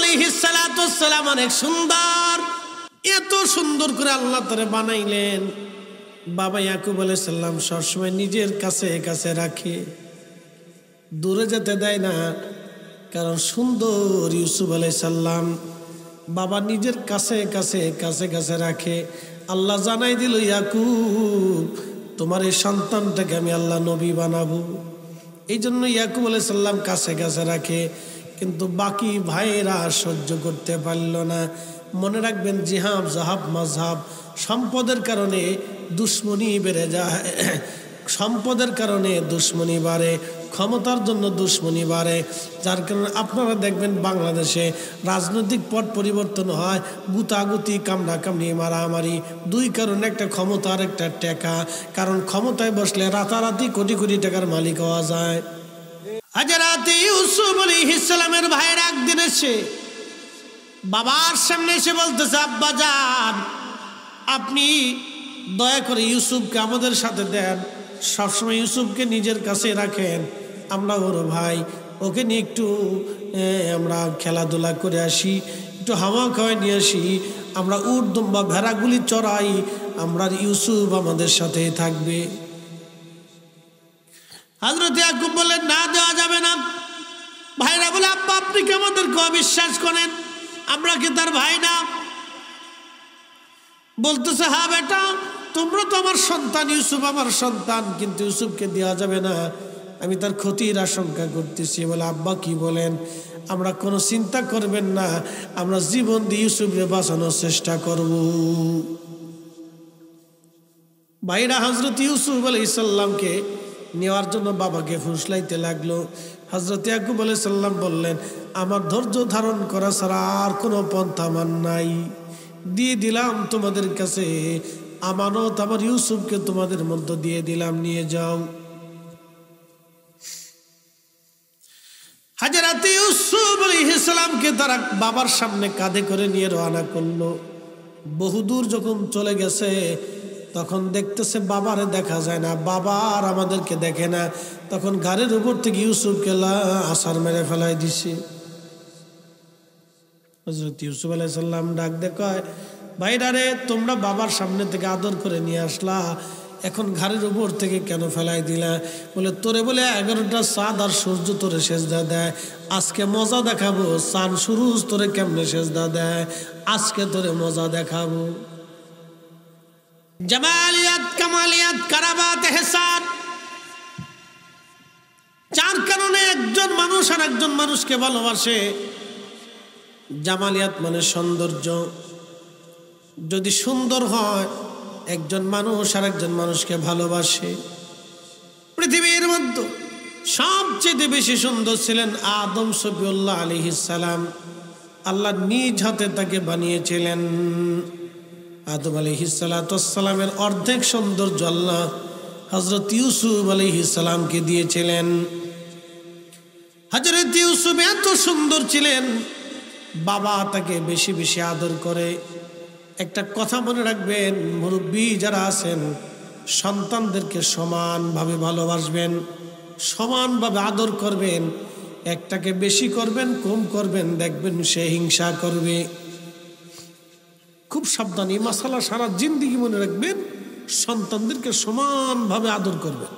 আলাইহিস সালাতু ওয়াস সালাম অনেক সুন্দর, এত সুন্দর করে আল্লাহ তাআলা বানাইলেন। বাবা ইয়াকুব আলাইহিস সালাম সবসময় নিজের কাছে কাছে রাখে, দূরে যেতে দেয় না, কারণ সুন্দর ইউসুফ আলাইহিস সালাম বাবা নিজের কাছে কাছে কাছে কাছে রাখে। আল্লাহ জানাই দিল, ইয়াকুব তোমার এই সন্তানটাকে আমি আল্লাহ নবী বানাবো। এই জন্য ইয়াকুব আলাইহিস সালাম কাছে কাছে রাখে, কিন্তু বাকি ভাইয়েরা সহ্য করতে পারল না। মনে রাখবেন, জিহাব জাহাব মাজহাব, সম্পদের কারণে দুশ্মনী বেড়ে যায়, সম্পদের কারণে দুশ্মনী বাড়ে, ক্ষমতার জন্য দুশ্মনী বাড়ে। যার কারণে আপনারা দেখবেন বাংলাদেশে রাজনৈতিক পট পরিবর্তন হয়, গুতাগুতি, কামড়াকামড়ি, মারামারি, দুই কারণে, একটা ক্ষমতা আর একটা টাকা। কারণ ক্ষমতায় বসলে রাতারাতি কোটি কোটি টাকার মালিক হওয়া যায়। হযরত ইউসুফ আলাইহিস সালামের ভাইয়ের একদিন এসে বাবার সামনে এসে বলতেছে, আব্বা জান আপনি দয়া করে ইউসুফকে আমাদের সাথে দেন, সবসময় ইউসুফকে নিজের কাছে রাখেন, আমরা ওর ভাই, ওকে নিয়ে একটু আমরা খেলাধুলা করে আসি, একটু হাওয়া খাওয়াই নিয়ে আসি, আমরা উট দুম্বা ভেড়াগুলি চড়াই, আমরা ইউসুফ আমাদের সাথে থাকবে। হযরত ইয়াকুব বলেন, না দেওয়া যাবে না। ভাইরা বলে, আব্বা আপনি কি আমাদেরকে অবিশ্বাস করেন, আমরা কি তার ভাই না? বলতেছে, হ্যাঁ বেটা, তোমরা তো আমার সন্তান, ইউসুফ আমার সন্তান, কিন্তু ইউসুফকে দেওয়া যাবে না, আমি তার ক্ষতির আশঙ্কা করতেছি। বলে, আব্বা কি বলেন? আমরা কোনো চিন্তা করবেন না, আমরা জীবন দিয়ে ইউসুফকে বাঁচানোর চেষ্টা করব। ভাইরা হযরত ইউসুফ আলাইহিস সালামকে নেওয়ার জন্য বাবাকে ফুসলাইতে লাগলো। হযরত ইয়াকুব আলাইহিস সালাম বললেন, আমার ধৈর্য ধারণ করা ছাড়া আর কোনো পন্থা আমার নাই, দিয়ে দিলাম তোমাদের কাছে আমানত, আমার ইউসুফকে তোমাদের মধ্যে দিয়ে দিলাম, নিয়ে যাও। হযরত ইউসুফ আলাইহিস সালামকে তারা বাবার সামনে কাঁধে করে নিয়ে রওনা করলো। বহুদূর যখন চলে গেছে, তখন দেখতেছে বাবারে দেখা যায় না, বাবা আর আমাদেরকে দেখে না। তখন গাড়ির উপর থেকে ইউসুফকে আছাড় মেরে ফেলাই দিছে। হযরত ইউসুফ আলাইহিস সালাম ডাক দেখায়, ভাইরা রে, তোমরা বাবার সামনে থেকে আদর করে নিয়ে আসলা, এখন ঘাড়ের উপর থেকে কেন ফেলাই দিলা? বলে, তোরে বলে 11টা চাঁদ আর সূর্য তোরে সেজদা দেয়, আজকে মজা দেখাবো, চাঁদ সূরজ তোরে কেমনে সেজদা দেয়, আজকে তোরে মজা দেখাবো। জামালিয়াত, কামালিয়াত, কারাবাত, ইহসান, যার কারণে একজন মানুষ আর একজন মানুষকে ভালোবাসে। জামালিয়াত মানে সৌন্দর্য, যদি সুন্দর হয় একজন মানুষ আর একজন মানুষকে ভালোবাসে। পৃথিবীর মধ্যে সবচেয়ে বেশি সুন্দর ছিলেন আদম সফিউল্লাহ আলাইহিস সালাম। আল্লাহ নিজ হাতে তাকে বানিয়েছিলেন। আদম আলাইহিস সালামের অর্ধেক সৌন্দর্য আল্লাহ হযরত ইউসুফ আলাইহিস সালামকে দিয়েছিলেন। হযরত ইউসুফ এত সুন্দর ছিলেন, বাবা তাকে বেশি বেশি আদর করে। একটা কথা মনে রাখবেন, মুরব্বী যারা আছেন সন্তানদেরকে সমানভাবে ভালোবাসবেন, সমানভাবে আদর করবেন। একটাকে বেশি করবেন, কম করবেন, দেখবেন সে হিংসা করবে। খুব সাবধান, এই মাসালা সারা জিন্দেগি মনে রাখবেন, সন্তানদেরকে সমানভাবে আদর করবেন।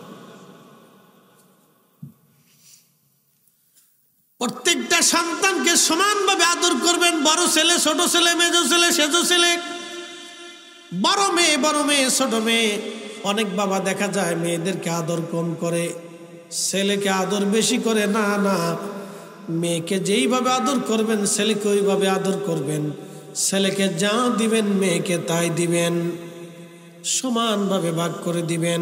প্রত্যেকটা সন্তানকে সমানভাবে আদর করবেন। বড় ছেলে, ছোট ছেলে, মেজ ছেলে, সেজ ছেলে, বড় মেয়ে, ছোট মেয়ে। অনেক বাবা দেখা যায় মেয়েদেরকে আদর কম করে, ছেলেকে আদর বেশি করে। না না, মেয়েকে যেইভাবে আদর করবেন ছেলেকে ওইভাবে আদর করবেন। ছেলেকে যা দিবেন মেয়েকে তাই দিবেন, সমানভাবে ভাগ করে দিবেন।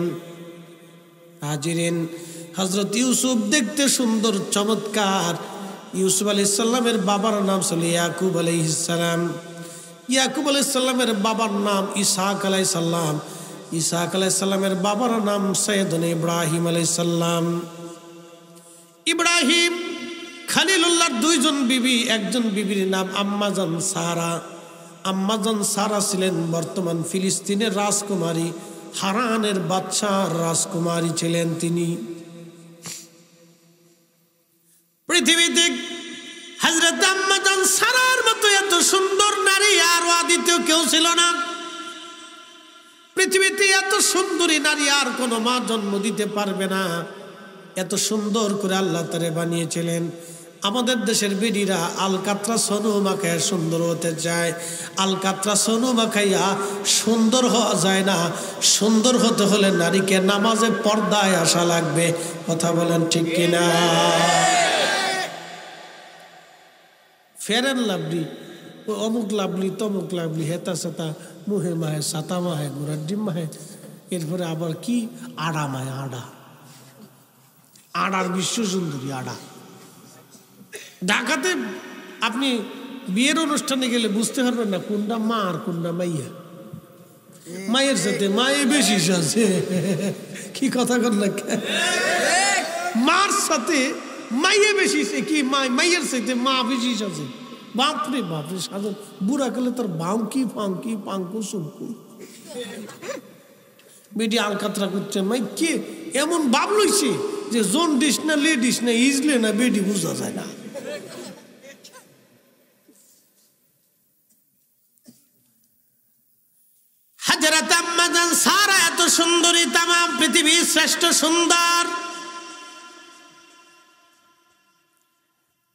হাজিরিন, হযরত ইউসুফ দেখতে সুন্দর, চমৎকার। ইউসুফ আলাইহিস সালামের বাবার নাম ছিল ইয়াকুব আলাইহিস সালাম। ইয়াকুব আলাইহিস সালামের বাবার নাম ইসহাক আলাইহিস সালাম। ইসহাক আলাইহিস সালামের বাবার নাম সৈয়দনা ইব্রাহিম আলাইহিস সালাম। ইব্রাহিম খলিলুল্লাহর দুইজন বিবি, একজন বিবির নাম আম্মাজান সারা। আম্মাজান সারা ছিলেন বর্তমান ফিলিস্তিনের রাজকুমারী, হারানের বাদশার রাজকুমারী ছিলেন তিনি। পৃথিবীতে হযরত আম্মাজান সারা কেউ ছিল না। পৃথিবীতে এত সুন্দরী নারী আর কোনো মা জন্ম দিতে পারবে না, এত সুন্দর করে আল্লাহ তারে বানিয়েছিলেন। আমাদের দেশের বেডিরা আলকাতরা সোনু মাখায় সুন্দর হতে চায়, আলকাতরা সোনু মাখাইয়া সুন্দর হওয়া যায় না। সুন্দর হতে হলে নারীকে নামাজে পর্দায় আসা লাগবে। কথা বলেন ঠিক কিনা? ফেয়ার অ্যান্ড লাভলি, অমুক লাভলি তমুক লাভলি, হেতা সেতা মুহে মাহে সাতা মাহে গোড়ার ডিম মাহে, এরপরে আবার কি আড়া মাহে, আড়া আড়ার বিশ্ব সুন্দরী আড়া। ঢাকাতে আপনি বিয়ের অনুষ্ঠানে গেলে বুঝতে পারবেন না কোনটা মা আর কোনটা মাইয়া। মায়ের সাথে মায়ে বেশি সাজে, কি কথা কর না, মার সাথে মাইয়ে বেশি কি মাইয়ের সাথে মা বেশি সাজে। বাপরে বাপরে সাজন বুড়া গেলে তোর বাউকি ফাউকি পাঙ্কু সুঙ্কু বেটি আলকাতরা করছে। মাই কে এমন ভাব লইছে যে জোন ডিস না লেডিস না ইজলে না বেটি বুঝা যায় না। হযরত আম্মা জান সারা এত সুন্দরী, তাম পৃথিবীর শ্রেষ্ঠ সুন্দর।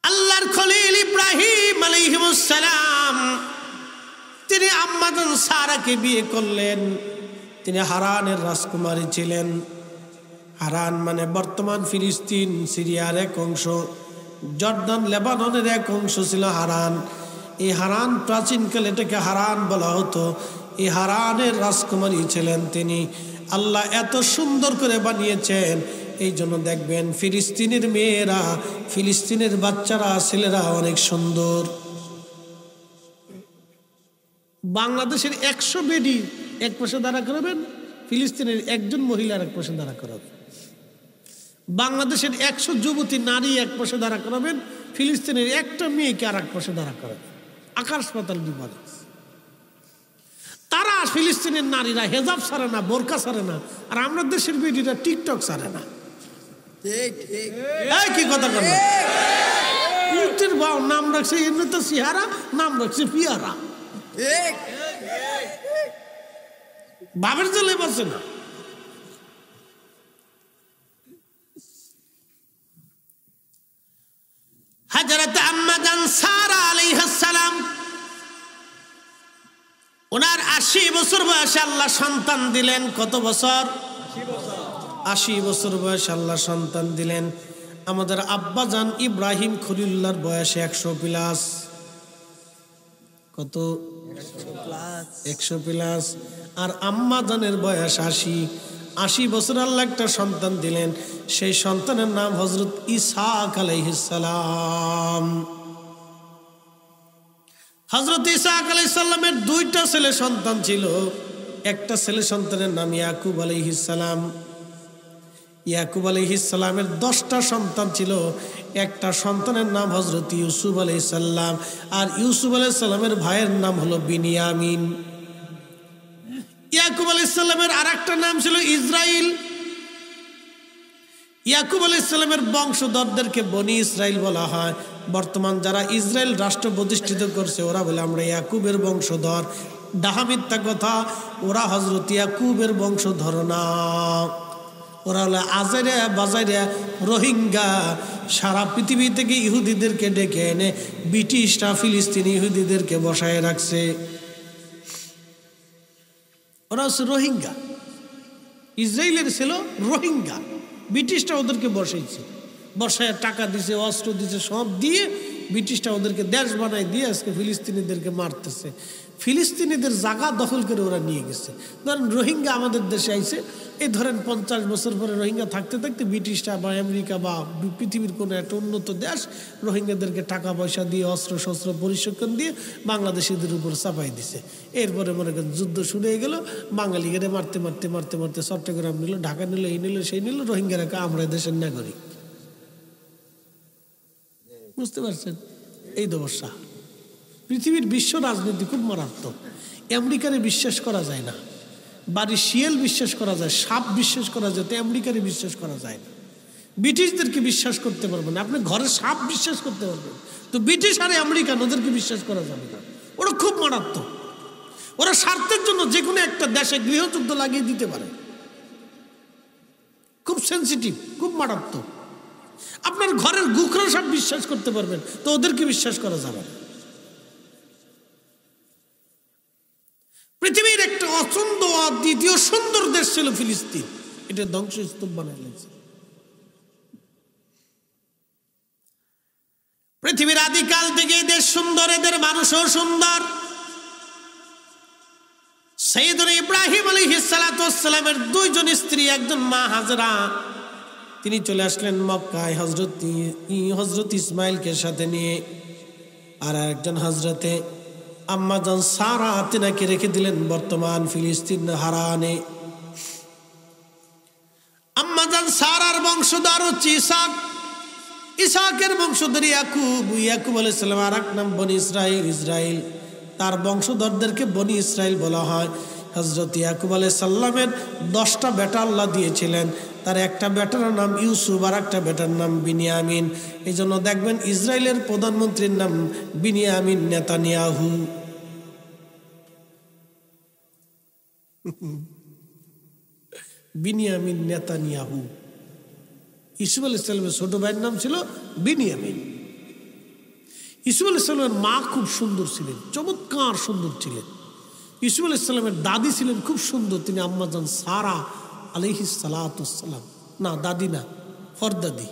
আল্লাহর খলিল ইব্রাহিম আলাইহিস সালাম তিনি আম্মা জান সারাকে বিয়ে করলেন। তিনি হারানের রাজকুমারী ছিলেন। হারান মানে বর্তমান ফিলিস্তিন সিরিয়ার এক অংশ, জর্দান লেবাননের এক অংশ ছিল হারান। এই হারান প্রাচীনকালে এটাকে হারান বলা হতো। এই হারানের রাজকুমারী ছিলেন তিনি। আল্লাহ এত সুন্দর করে বানিয়েছেন, এই জন্য দেখবেন ফিলিস্তিনের মেয়েরা, ফিলিস্তিনের বাচ্চারা, ছেলেরা অনেক সুন্দর। বাংলাদেশের 100 বেডি এক পাশে দাঁড়া করাবেন, ফিলিস্তিনের একজন মহিলার এক পাশে দাঁড়া করাবেন। বাংলাদেশের 100 যুবতী নারী এক পাশে দাঁড়া করাবেন, ফিলিস্তিনের একটা মেয়েকে আর এক পাশে দাঁড়া করাবেন। আকাশ পাতাল ডিফারেন্স। তারা ফিলিস্তিনের নারীরা হেজাব ছাড়ে না, বোরকা ছাড়ে না, আর আমরা দেশের বেডিরা টিকটক ছাড়ে না। কি কথা বল, উল্টের বাও নাম রাখছে এমনিতে সিহারা, নাম রাখছে পিয়ারা। বাবের জলে বসে না। হযরত আম্মা জান সারা আলাইহিস সালাম ওনার 80 বছর বয়সে আল্লাহ সন্তান দিলেন। কত বছর? 80 বছর বয়সে আল্লাহ সন্তান দিলেন। আমাদের আব্বা জান ইব্রাহিম খলিলুল্লাহর বয়স 100 প্লাস। কত? 100 প্লাস। আর আম্মা জানের বয়স 80। 80 বছর আল্লাহ একটা সন্তান দিলেন। সেই সন্তানের নাম হযরত ইসহাক আলাইহিস সালাম। হযরত ইসহাক আলাইহিস সালামের 2টা ছেলে সন্তান ছিল। একটা ছেলে সন্তানের নাম ইয়াকুব আলাইহিস সালাম। ইয়াকুব আলাইহিস সালামের 10টা সন্তান ছিল। একটা সন্তানের নাম হযরত ইউসুফ আলাইহিস সালাম। আর ইউসুফ আলাইহিস সালামের ভাইয়ের নাম হলো বিনিয়ামিন। ইয়াকুব আলাইহিস সালামের আরেকটা নাম ছিল ইসরাইল। ইয়াকুব আলাইহিস সালামের বংশধরদেরকে বনি ইসরাইল বলা হয়। বর্তমান যারা ইসরায়েল রাষ্ট্র প্রতিষ্ঠিত করছে ওরা বলে আমরা ইয়াকুবের বংশধর। ডাহা মিথ্যা কথা, ওরা হযরত ইয়াকুবের বংশধর না। ওরা হলো আজারে বাজারে রোহিঙ্গা। সারা পৃথিবী থেকে ইহুদিদেরকে ডেকে এনে ব্রিটিশরা ফিলিস্তিনি ইহুদিদেরকে বসায় রাখছে। ওরা হচ্ছে রোহিঙ্গা। ইসরায়েলের ছিল রোহিঙ্গা, ব্রিটিশরা ওদেরকে বসাইছে। বসায় টাকা দিছে, অস্ত্র দিছে, সব দিয়ে ব্রিটিশরা ওদেরকে দেশ বানায় দিয়ে আজকে ফিলিস্তিনিদেরকে মারতেছে। ফিলিস্তিনিদের জায়গা দখল করে ওরা নিয়ে গেছে। ধরেন রোহিঙ্গা আমাদের দেশে আইছে, এই ধরেন 50 বছর পরে রোহিঙ্গা থাকতে থাকতে ব্রিটিশরা বা আমেরিকা বা পৃথিবীর কোনো একটা উন্নত দেশ রোহিঙ্গাদেরকে টাকা পয়সা দিয়ে অস্ত্র শস্ত্র প্রশিক্ষণ দিয়ে বাংলাদেশিদের উপর চাপাই দিছে। এরপরে মনে করেন যুদ্ধ শুরু হয়ে গেল, বাঙালিকে মারতে মারতে মারতে মারতে চট্টগ্রাম নিল, ঢাকা নিল, এই নিল সেই নিল, রোহিঙ্গারা আমরা দেশের নাগরিক। বুঝতে পারছেন? এই দশা। পৃথিবীর বিশ্ব রাজনীতি খুব মারাত্মক। আমেরিকারে বিশ্বাস করা যায় না, বাড়ির শিয়াল বিশ্বাস করা যায়, সাপ বিশ্বাস করা যায়, তো আমেরিকারে বিশ্বাস করা যায় না। ব্রিটিশদেরকে বিশ্বাস করতে পারবেন না, আপনি ঘরে সাপ বিশ্বাস করতে পারবেন, তো ব্রিটিশ আর আমেরিকান ওদেরকে বিশ্বাস করা যাবে না। ওরা খুব মারাত্মক। ওরা স্বার্থের জন্য যে কোনো একটা দেশে গৃহযুদ্ধ লাগিয়ে দিতে পারে, খুব সেন্সিটিভ, খুব মারাত্মক। আপনার ঘরের গুখরা সব বিশ্বাস করতে পারবেন, তো ওদেরকে বিশ্বাস করা যাবে না। পৃথিবীর একটা অচন্দ দ্বিতীয় সুন্দর দেশ ছিল ফিলিস্তিন, এটা ধ্বংসস্তূপ বানাই লেগেছে। পৃথিবীর আদিকাল থেকে দেশ সুন্দর, এদের মানুষও সুন্দর। সাইয়েদুনা ইব্রাহিম আলাইহিস সালাতু ওয়াস সালামের দুইজন স্ত্রী, একজন মা হাজরা, তিনি চলে আসলেন মক্কায় হযরত ইসমাইলকে সাথে নিয়ে, আর একজন হযরতে আম্মাজান সারা তিনাকে রেখে দিলেন বর্তমান ফিলিস্তিন হারানে। আম্মাজান সারার বংশধর হচ্ছে ইসহাক, ইসহাকের বংশধর ইয়াকুব, ইয়াকুব আলাইহিস সালাম আর এক নাম বনি ইসরাইল, তার বংশধরদেরকে বনি ইসরাইল বলা হয়। হযরত ইয়াকুব আলাইহিস সালামের 10টা বেটা আল্লাহ দিয়েছিলেন, তার একটা বেটার নাম ইউসুফ আর একটা বেটার নাম বিনিয়ামিন। এই জন্য দেখবেন ইসরায়েলের প্রধানমন্ত্রীর নাম বিনিয়ামিন নেতানিয়াহু। বিনিয়ামিন নেতানিয়াহু। ইউসুফ আলাইহিস সালামের ছোট ভাইয়ের নাম ছিল বিনিয়ামিন। ইউসুফ আলাইহিস সালামের মা খুব সুন্দর ছিলেন, চমৎকার সুন্দর ছিলেন। ইউসুফ আলাইহিস সালামের দাদি ছিলেন খুব সুন্দর, তিনি আম্মাজান সারা আলাইহিস সালাতু ওয়াস সালাম, না দাদি না, ফরদাদি।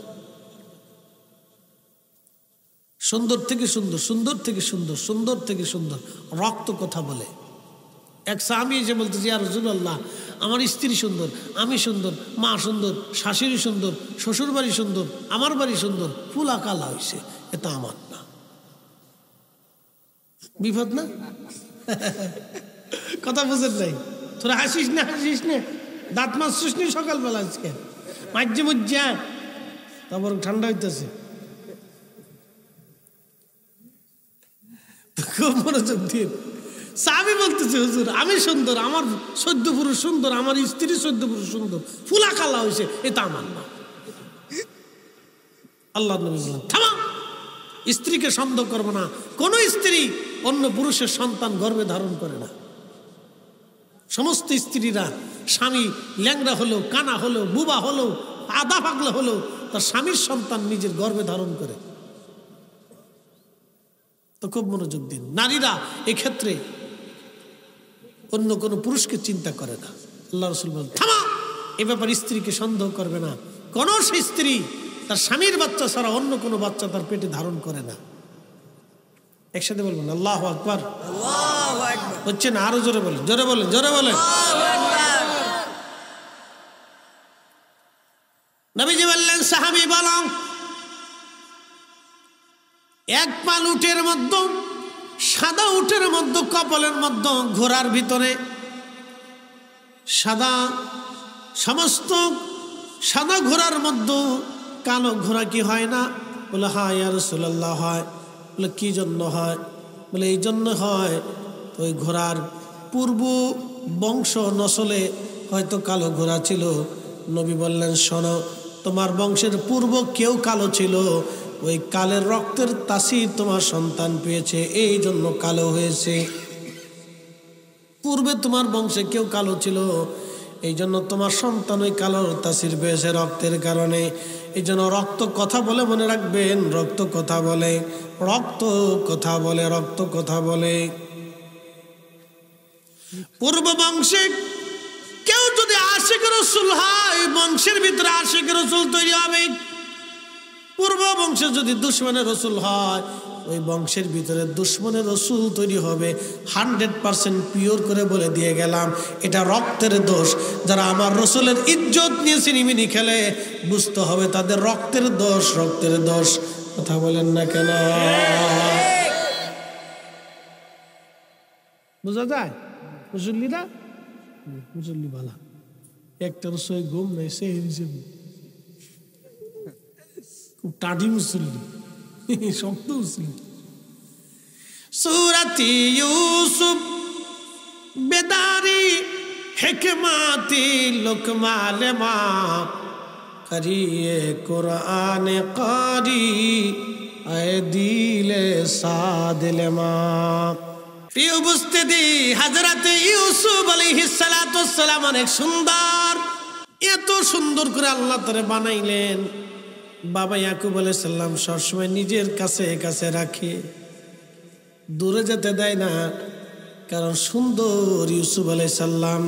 সুন্দর থেকে সুন্দর, সুন্দর থেকে সুন্দর, সুন্দর থেকে সুন্দর, রক্ত কথা বলে। এক সাহাবী এসে বলতেছে, ইয়া রাসূলুল্লাহ, আমার স্ত্রী সুন্দর, আমি সুন্দর, মা সুন্দর, শাশুড়ি সুন্দর, শ্বশুর বাড়ি সুন্দর, আমার বাড়ি সুন্দর, ফুলা কালা হয়েছে, এটা আমার না। বিপদ না? কথা বুঝেন নাই? তোরা হাসিস না, হাসিস না, দাঁত মারছিস নি সকালবেলা আজকে, মাঝে মজ্জা, তারপর ঠান্ডা হইতেছে। খুব মনোযোগ দিয়ে সাহাবী বলতেছে, হুজুর আমি সুন্দর, আমার 14 পুরুষ সুন্দর, আমার স্ত্রী 14 পুরুষ সুন্দর, ফুলা কালা হয়েছে, এটা আমার না। আল্লাহ নবী বললেন, থামা, স্ত্রীকে সন্দেহ করবো না। কোন স্ত্রী অন্য পুরুষের সন্তান গর্ভে ধারণ করে না। সমস্ত স্ত্রীরা স্বামী ল্যাংড়া হলো, কানা হলো, বুবা হলো, আধা পাগলা হলো, তার স্বামীর সন্তান নিজের গর্ভে ধারণ করে। তো খুব মনোযোগ দিন, নারীরা এক্ষেত্রে অন্য কোনো পুরুষকে চিন্তা করে না। আল্লাহ রাসূল বলেন, থামা, এ ব্যাপারে স্ত্রীকে সন্দেহ করবে না। কোন সেই স্ত্রী তার স্বামীর বাচ্চা ছাড়া অন্য কোনো বাচ্চা তার পেটে ধারণ করে না। একসাথে বলবেন আল্লাহু আকবার। হচ্ছে না? আরো জোরে বলেন, জোরে বলেন, জোরে বলেন। নবীজি বললেন, সাহাবী বলো, এক পাল উটের মধ্যে, সাদা উটের মধ্যে, কপালের মধ্যে, ঘোড়ার ভিতরে সাদা, সমস্ত সাদা ঘোড়ার মধ্যে কালো ঘোড়া কি হয় না? বলে হ্যাঁ ইয়া রাসূলুল্লাহ হয়। বলে কি জন্য হয়? বলে এই জন্য হয়, ওই ঘোড়ার পূর্ব বংশ নসলে হয়তো কালো ঘোড়া ছিল। নবী বললেন, শোনো, তোমার বংশের পূর্ব কেউ কালো ছিল, ওই কালের রক্তের তাসির তোমার সন্তান পেয়েছে, এই জন্য কালো হয়েছে। পূর্বে তোমার বংশে কেউ কালো ছিল, এই জন্য তোমার সন্তান ওই কালোর তাসির পেয়েছে রক্তের কারণে। এই জন্য রক্ত কথা বলে, মনে রাখবেন, রক্ত কথা বলে, রক্ত কথা বলে, রক্ত কথা বলে। পূর্ব বংশে কেউ যদি আশিক রাসূল হয়, বংশের ভিতরে আশিক রাসূল তৈরি হবে। পূর্ব বংশে যদি দুশমনের রাসূল হয়, ওই বংশের ভিতরে দুশমনের রাসূল তৈরি হবে। 100% পিওর করে বলে দিয়ে গেলাম, এটা রক্তের দোষ। যারা আমার রাসূলের ইজ্জত নিয়ে সিনেমিনি খেলে, বুঝতে হবে তাদের রক্তের দোষ, রক্তের দোষ। কথা বলেন না কেন? বুঝা যায়? মুসল্লিরা, মুসল্লি ভালা, একটা রসই ঘুম নেই, সে হিসেবে খুব টাডি মুসল্লি, শক্ত মুসল্লি। সূরাতি ইউসুফ বেদারি হিকমাতি লুকমাল মা করিয়ে কুরআন কারি আয় দিলে সাদিল মা। প্রিয় উপস্থিতি, হযরতে ইউসুফ আলাইহিস সালাতু ওয়াস সালাম অনেক সুন্দর, এত সুন্দর করে আল্লাহ তাআলা বানাইলেন। বাবা ইয়াকুব আলাইহিস সালাম সবসময় নিজের কাছে কাছে রাখে, দূরে যেতে দেয় না। কারণ সুন্দর ইউসুফ আলাইহিস সালাম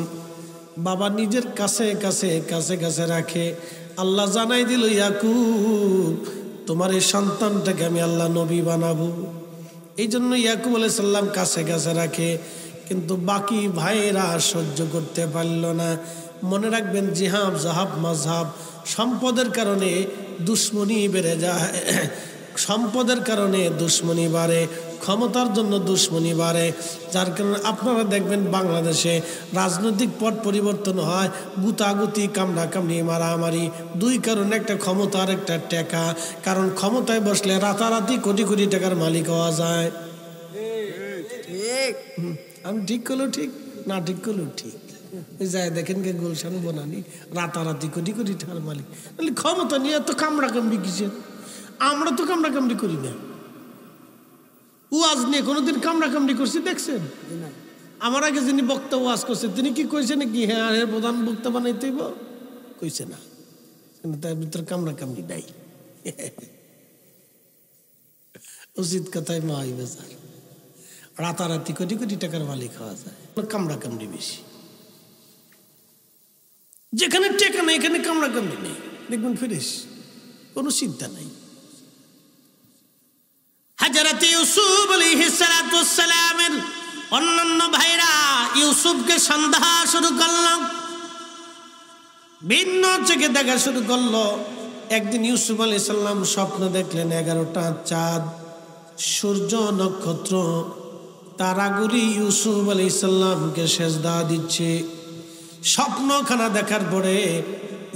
বাবা নিজের কাছে কাছে কাছে কাছে রাখে। আল্লাহ জানাই দিল, ইয়াকুব তোমার এই সন্তানটাকে আমি আল্লাহ নবী বানাবো। এই জন্য ইয়াকুব আলাইহিস সালাম কাছে কাছে রাখে, কিন্তু বাকি ভাইয়েরা সহ্য করতে পারল না। মনে রাখবেন, জিহাব জাহাব মাযহাব, সম্পদের কারণে দুশ্মনী বেড়ে যায়, সম্পদের কারণে দুশ্মনী বাড়ে, ক্ষমতার জন্য দুশ্মনী বাড়ে। যার কারণে আপনারা দেখবেন বাংলাদেশে রাজনৈতিক পট পরিবর্তন হয়, গুতাগুতি, কামড়াকামড়ি, মারামারি, দুই কারণে, একটা ক্ষমতা আর একটা টাকা। কারণ ক্ষমতায় বসলে রাতারাতি কোটি কোটি টাকার মালিক হওয়া যায়। আমি ঠিক করলেও ঠিক, না ঠিক করলেও ঠিক। যায় দেখেন কে গুলশান বনানি, রাতারাতি কোটি কোটি টাকার মালিক। ক্ষমতা নিয়ে এত কামড়াকামড়ি কিসের? আমরা তো কামড়াকামড়ি করি না। ওয়াজ নিয়ে কোনোদিন কামড়াকামড়ি করছি দেখছেন? আমার আগে যিনি বক্তা ওয়াজ করছে তিনি কি কইছে নাকি হ্যাঁ প্রধান বক্তা বানাইতে কইছে না, কিন্তু তার ভিতরে কামড়াকামড়ি নাই। উচিত কথায় মাই বেজার, রাতারাতি কোটি কোটি টাকার মালিক হওয়া যায়, কামড়াকামড়ি বেশি। যেখানে টেকা নেই এখানে কামড়াকামড়ি নেই, দেখবেন ফিরিস, কোনো চিন্তা নাই। হযরত ইউসুফ আলাইহিস সালাতু ওয়াস সালামের অন্যান্য ভাইরা ইউসুফকে সন্দেহ শুরু করলো, ভিন্ন চোখে দেখা শুরু করলো। একদিন ইউসুফ আলাইহিস সালাম স্বপ্ন দেখলেন 11টা চাঁদ, সূর্য, নক্ষত্র, তারাগুলি ইউসুফ আলাইহিস সালামকে সেজদা দিচ্ছে। স্বপ্নখানা দেখার পরে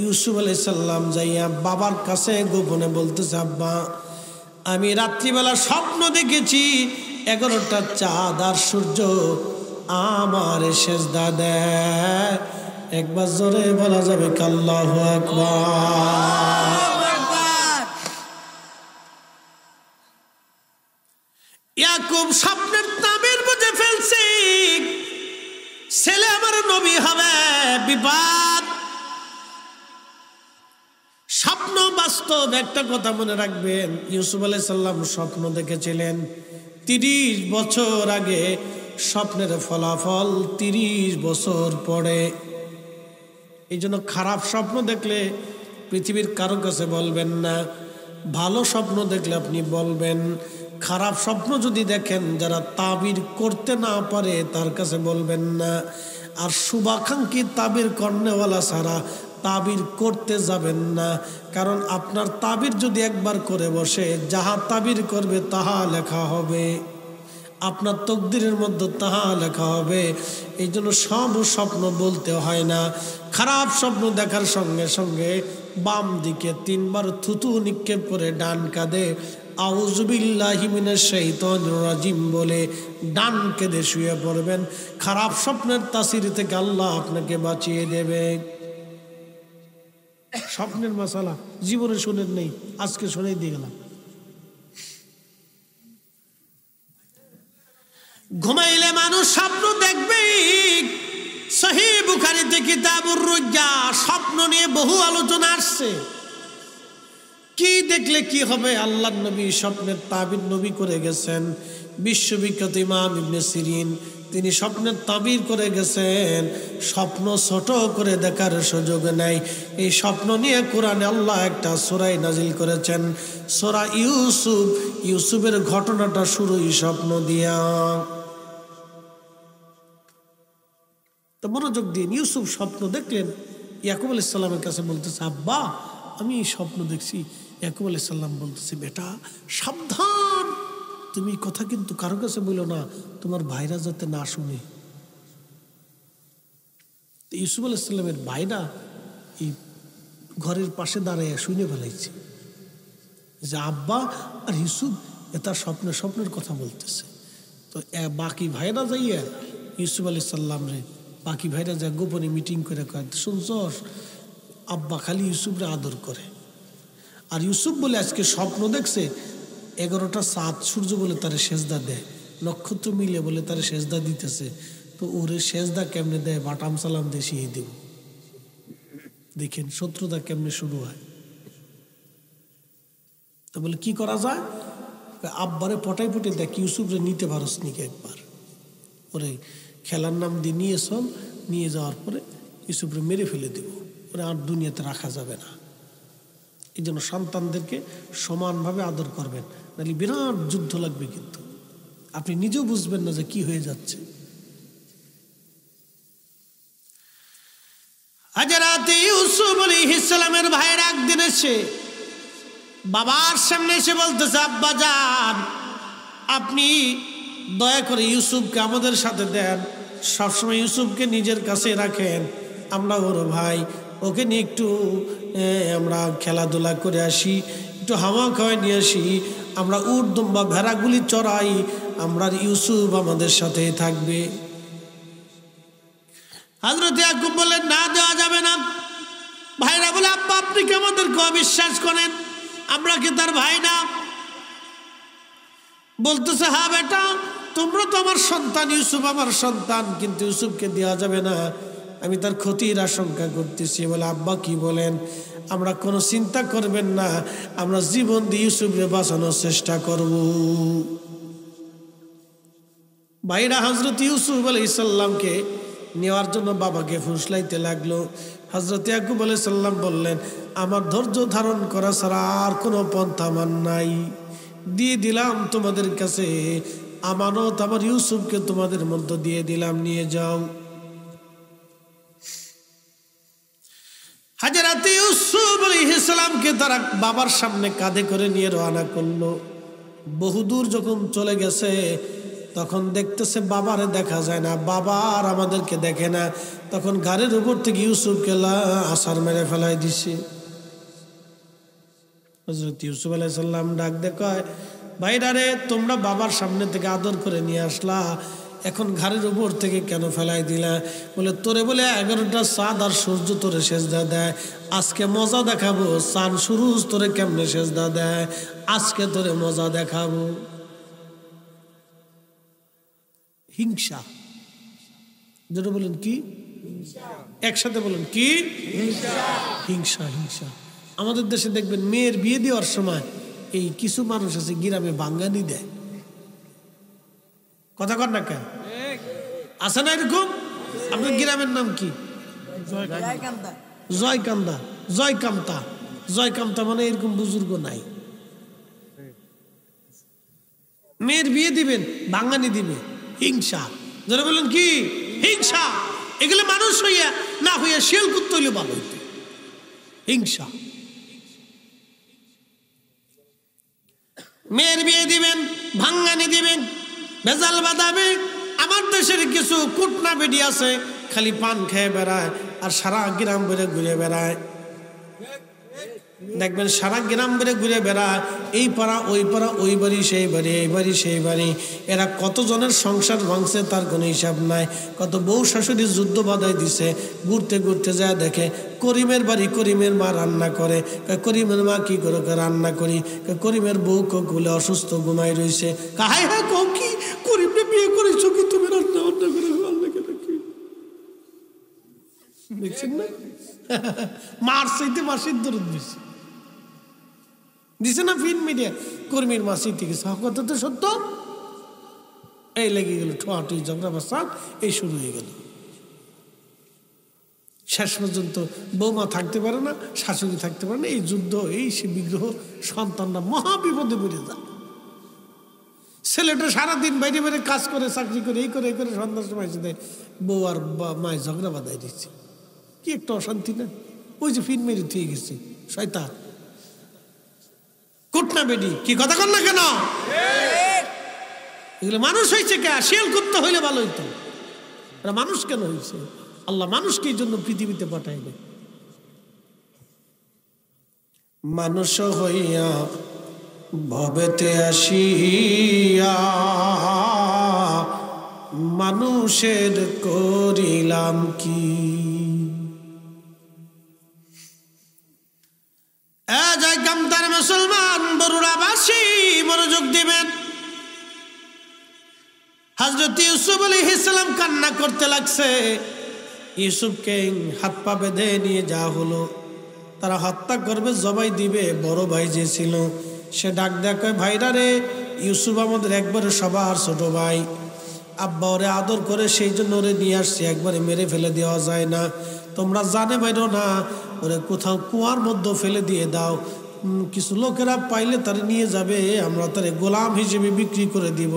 ইউসুফ আলাইহিস সালাম যাইয়া বাবার কাছে গোপনে বলতেছে, আব্বা আমি রাত্রিবেলা স্বপ্ন দেখেছি 11টা চাঁদ আর সূর্য আমার সেজদা দেয়। একবার জোরে বলা যাবে আল্লাহু আকবার। ইয়াকুব স্বপ্নের তাবির বুঝে ফেলছে, ছেলে আমার নবী হবে, বিপদ। স্বপ্ন বাস্তব, একটা কথা মনে রাখবেন, ইউসুফ আলাইহিস সালাম স্বপ্ন দেখেছিলেন 30 বছর আগে, স্বপ্নের ফলাফল 30 বছর পরে। এই জন্য খারাপ স্বপ্ন দেখলে পৃথিবীর কারো কাছে বলবেন না, ভালো স্বপ্ন দেখলে আপনি বলবেন। খারাপ স্বপ্ন যদি দেখেন যারা তাবির করতে না পারে তার কাছে বলবেন না। আর শুভাকাঙ্ক্ষী তাবির কর্নেওয়ালা ছাড়া তাবির করতে যাবেন না। কারণ আপনার তাবির যদি একবার করে বসে, যাহা তাবির করবে তাহা লেখা হবে, আপনার তকদিরের মধ্যে তাহা লেখা হবে। এই জন্য সব স্বপ্ন বলতে হয় না। খারাপ স্বপ্ন দেখার সঙ্গে সঙ্গে বাম দিকে 3 বার থুতু নিক্ষেপ করে ডান কাঁধে আউযু বিল্লাহি মিনাশ শাইতানির রাজিম বলে ডান কাঁধে শুয়ে পড়বেন। খারাপ স্বপ্নের তাসির থেকে আল্লাহ আপনাকে বাঁচিয়ে দেবে। স্বপ্নের মাসালা জীবনে শুনেন নেই, আজকে শুনেই দিয়ে গেলাম। ঘুমাইলে মানুষ স্বপ্ন দেখবে। সহিহ বুখারীতে কিতাবুর রুজ্জা স্বপ্ন নিয়ে বহু আলোচনা আসছে। কি দেখলে কি হবে? আল্লাহর নবী স্বপ্নের তাবির নবী করে গেছেন। বিশ্ববিখ্যাত ইমাম ইবনে সিরিন তিনি স্বপ্নের তাবির করে গেছেন। স্বপ্ন ছোট করে দেখার সুযোগ নাই। এই স্বপ্ন নিয়ে কোরআনে আল্লাহ একটা সূরা নাজিল করেছেন, সূরা ইউসুফ। ইউসুফের ঘটনাটা শুরুই স্বপ্ন দিয়া। তো মনোযোগ দিন। ইউসুফ স্বপ্ন দেখলেন, ইয়াকুব আলাইহিস সালামের কাছে বলতেছে, আব্বা আমি স্বপ্ন দেখছি। ইয়াকুব আলাইহিস সালাম বলতেছে, বেটা সাবধান, তুমি কথা কিন্তু কারো কাছে বলো না, তোমার ভাইরা যাতে না শুনে। ইউসুফ আলাইহিস সালামের ভাইরা এই ঘরের পাশে দাঁড়াইয়া শুনে ফেলাইছে যে আব্বা আর ইউসুফ এটা স্বপ্নের কথা বলতেছে। তো বাকি ভাইরা যাইয়া ইউসুফ আলাইহিস সালাম রে, বাকি ভাইরা যা গোপনে মিটিং করে কয়, শুনছস আব্বা খালি ইউসুফরে আদর করে, আর ইউসুফ বলে আজকে স্বপ্ন দেখছে 11টা চাঁদ সূর্য বলে তারে সেজদা দেয়। নক্ষত্র মিলে বলে তার সেজদা দিতেছে, তো ওরে সেজদা কেমনে দেয়, বাটাম সালাম দেশিয়ে দেব। দেখেন শত্রুতা কেমনে শুরু হয়। তো বলে কি করা যায়, আব্বারে পটাই পটে দেখ ইউসুফরে নিতে পারস নিকে একবার, ওরে খেলার নাম দিয়ে নিয়ে চল, নিয়ে যাওয়ার পরে ইউসুফরে মেরে ফেলে দেব, ওরা আর দুনিয়াতে রাখা যাবে না। এই জন্য সন্তানদেরকে সমানভাবে আদর করবেন, নাহলে বিরাট যুদ্ধ লাগবে, কিন্তু আপনি নিজেও বুঝবেন না যে কি হয়ে যাচ্ছে। হযরত ইউসুফ আলাইহিস সালামের ভাইয়ের একদিন এসে বাবার সামনে এসে বলতেছে, আব্বা জান আপনি দয়া করে ইউসুফকে আমাদের সাথে দেন, সবসময় ইউসুফকে নিজের কাছে রাখেন, আমরা ওর ভাই, ওকে নিয়ে একটু আমরা খেলাধুলা করে আসি, একটু হাওয়া খাওয়াই নিয়ে আসি, আমরা উট দুম্বা ভেড়াগুলি চড়াই, আমরা ইউসুফ আমাদের সাথে থাকবে। হযরত ইয়াকুব বললেন, না দেওয়া যাবে না। ভাইরা বলে, আব্বা আপনি কি আমাদেরকে অবিশ্বাস করেন, আমরা কি তার ভাই না? বলতেছে, হ্যাঁ বেটা তোমরা তো আমার সন্তান, ইউসুফ আমার সন্তান, কিন্তু ইউসুফকে দেওয়া যাবে না, আমি তার ক্ষতির আশঙ্কা করতেছি। বলে, আব্বা কি বলেন? আমরা কোনো চিন্তা করবেন না, আমরা জীবন দিয়ে ইউসুফকে বাঁচানোর চেষ্টা করব। ভাইরা হযরত ইউসুফ আলাইহিস সালামকে নেওয়ার জন্য বাবাকে ফুসলাইতে লাগলো। হযরত ইয়াকুব আলাইহিস সালাম বললেন, আমার ধৈর্য ধারণ করা ছাড়া আর কোনো পন্থা আমার নাই, দিয়ে দিলাম তোমাদের কাছে আমানত, আমার ইউসুফকে তোমাদের মধ্যে দিয়ে দিলাম, নিয়ে যাও। হযরত ইউসুফ আলাইহিস সালামকে তারা বাবার সামনে কাঁধে করে নিয়ে রওনা করলো। বহুদূর যখন চলে গেছে তখন দেখতেছে বাবারে দেখা যায় না, বাবা আর আমাদেরকে দেখে না। তখন ঘাড়ের উপর থেকে ইউসুফকে আছাড় মেরে ফেলাই দিছে। হযরত ইউসুফ আলাইহিস সালাম ডাক দেখায়, ভাইরা রে তোমরা বাবার সামনে থেকে আদর করে নিয়ে আসলা, এখন ঘাড়ের উপর থেকে কেন ফেলাই দিলা? বলে, তোরে বলে 11টা চাঁদ আর সূর্য তোরে সেজদা দেয়, আজকে মজা দেখাবো, চাঁদ সূরজ তোরে কেমনে সেজদা দেয়, আজকে তোরে মজা দেখাবো। হিংসা, যেটা বলেন কি, একসাথে বলেন কি, হিংসা। হিংসা আমাদের দেশে দেখবেন মেয়ের বিয়ে দেওয়ার সময় এই কিছু মানুষ আছে গ্রামে বাঙ্গানি দেয়, কথা কর না কেন, আছে না এরকম? আপনার গ্রামের নাম কি? জয়কান্দা, জয়কামতা, জয়কামতা মানে এরকম বুজুর্গ নাই, মেয়ের বিয়ে দিবেন বাঙ্গানি দিবে, হিংসা। যারা বলেন কি, হিংসা। এগুলো মানুষ হইয়া না হইয়া শিয়াল কুত্তা হইলে ভালো হইত, হিংসা। মেয়ের বিয়ে দিবেন, ভাঙ্গানি দিবেন, ভেজাল বাঁধাবে। আমার দেশের কিছু কুটনা বেডি আছে, খালি পান খেয়ে বেড়ায় আর সারা গ্রাম বেড়ে ঘুরে বেড়ায়। দেখবেন সারা গ্রাম বেড়ে ঘুরে বেড়ায়, এই পাড়া ওই পাড়া, ওই বাড়ি সেই বাড়ি, এই বাড়ি সেই বাড়ি। এরা কতজনের সংসার ভাঙছে তার কোনো হিসাব নাই, কত বউ শাশুড়ি যুদ্ধ বাধাই দিছে। ঘুরতে ঘুরতে যায় দেখে করিমের বাড়ি, করিমের মা রান্না করে, করিমের মা কি করে রান্না করি, করিমের বউ কোলে অসুস্থ ঘুমাই রয়েছে। হাই হ্যাঁ কও কি, করিমে বিয়ে করেছো কি তুমি, রান্না বান্না করে দেখছেন না? মার চাইতে মাসির দরদ বেশি দিছে না ফিল্ম মিডিয়া, কর্মীর মাসি থেকে কথা তো সত্য। এই লেগে গেল ঠোয়াটুই ঝগড়া বাসা, এই শুরু হয়ে গেল। শেষ পর্যন্ত বৌমা থাকতে পারে না, শাশুড়ি থাকতে পারে না, এই যুদ্ধ, এই সে বিগ্রহ, সন্তানরা মহা বিপদে পড়ে যায়। ছেলেটা সারাদিন বাইরে বাইরে কাজ করে, চাকরি করে, এই করে এই করে, সন্ধ্যার সময় এসে দেয় বউ আর মায়ের ঝগড়া বাঁধাই দিচ্ছে। কি একটা অশান্তি না? ওই যে ফিন মেরে থিয়ে গেছে শয়তান, কুটনা বেডি। কি কথা কর না কেন? এগুলো মানুষ হয়েছে কে? শিয়াল কুত্তা হইলে ভালো হইতো। এরা মানুষ কেন হয়েছে? আল্লাহ মানুষকে এই জন্য পৃথিবীতে পাঠাইবে। মানুষ হইয়া ভবেতে আসিয়া মানুষের করিলাম কি? মুসলমান বরুড়াবাসী মনোযোগ দিবেন। হযরত ইউসুফ আলাইহিস সালাম কান্না করতে লাগছে। ইউসুফকে হাত পা বেঁধে নিয়ে যাওয়া হলো। তারা হত্যা করবে, জবাই দিবে। বড় ভাই যে ছিল সে ডাক দেয়, কয় ভাইরা রে, ইউসুফ আমাদের একবারে সবার ছোট ভাই, আব্বা ওরে আদর করে সেই জন্য ওরে নিয়ে আসছি, একবারে মেরে ফেলে দেওয়া যায় না। তোমরা জানে বাইরো না, ওরে কোথাও কুয়ার মধ্যে ফেলে দিয়ে দাও। কিছু লোকেরা পাইলে তারে নিয়ে যাবে, আমরা তারে গোলাম হিসেবে বিক্রি করে দিব।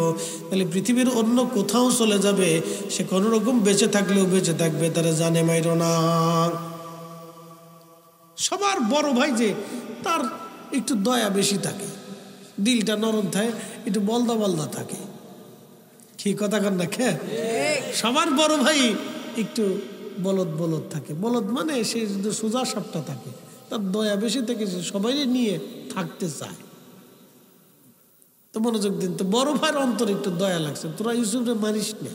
তাহলে পৃথিবীর অন্য কোথাও চলে যাবে, সে কোনো রকম বেঁচে থাকলেও বেঁচে থাকবে, তারে জানে মাইরো না। সবার বড় ভাই যে, তার একটু দয়া বেশি থাকে, দিলটা নরম থাকে, একটু বলদা বলদা থাকে। কি কথা কন না খে? সবার বড় ভাই একটু বলদ বলদ থাকে। বলদ মানে সে সোজা সাপটা থাকে, তার দয়া বেশি থেকে সে সবাই নিয়ে থাকতে চায়। তো মনোযোগ দিন, তো বড় ভাইয়ের অন্তরে একটু দয়া লাগছে, তোরা ইউসুফরে মারিস না,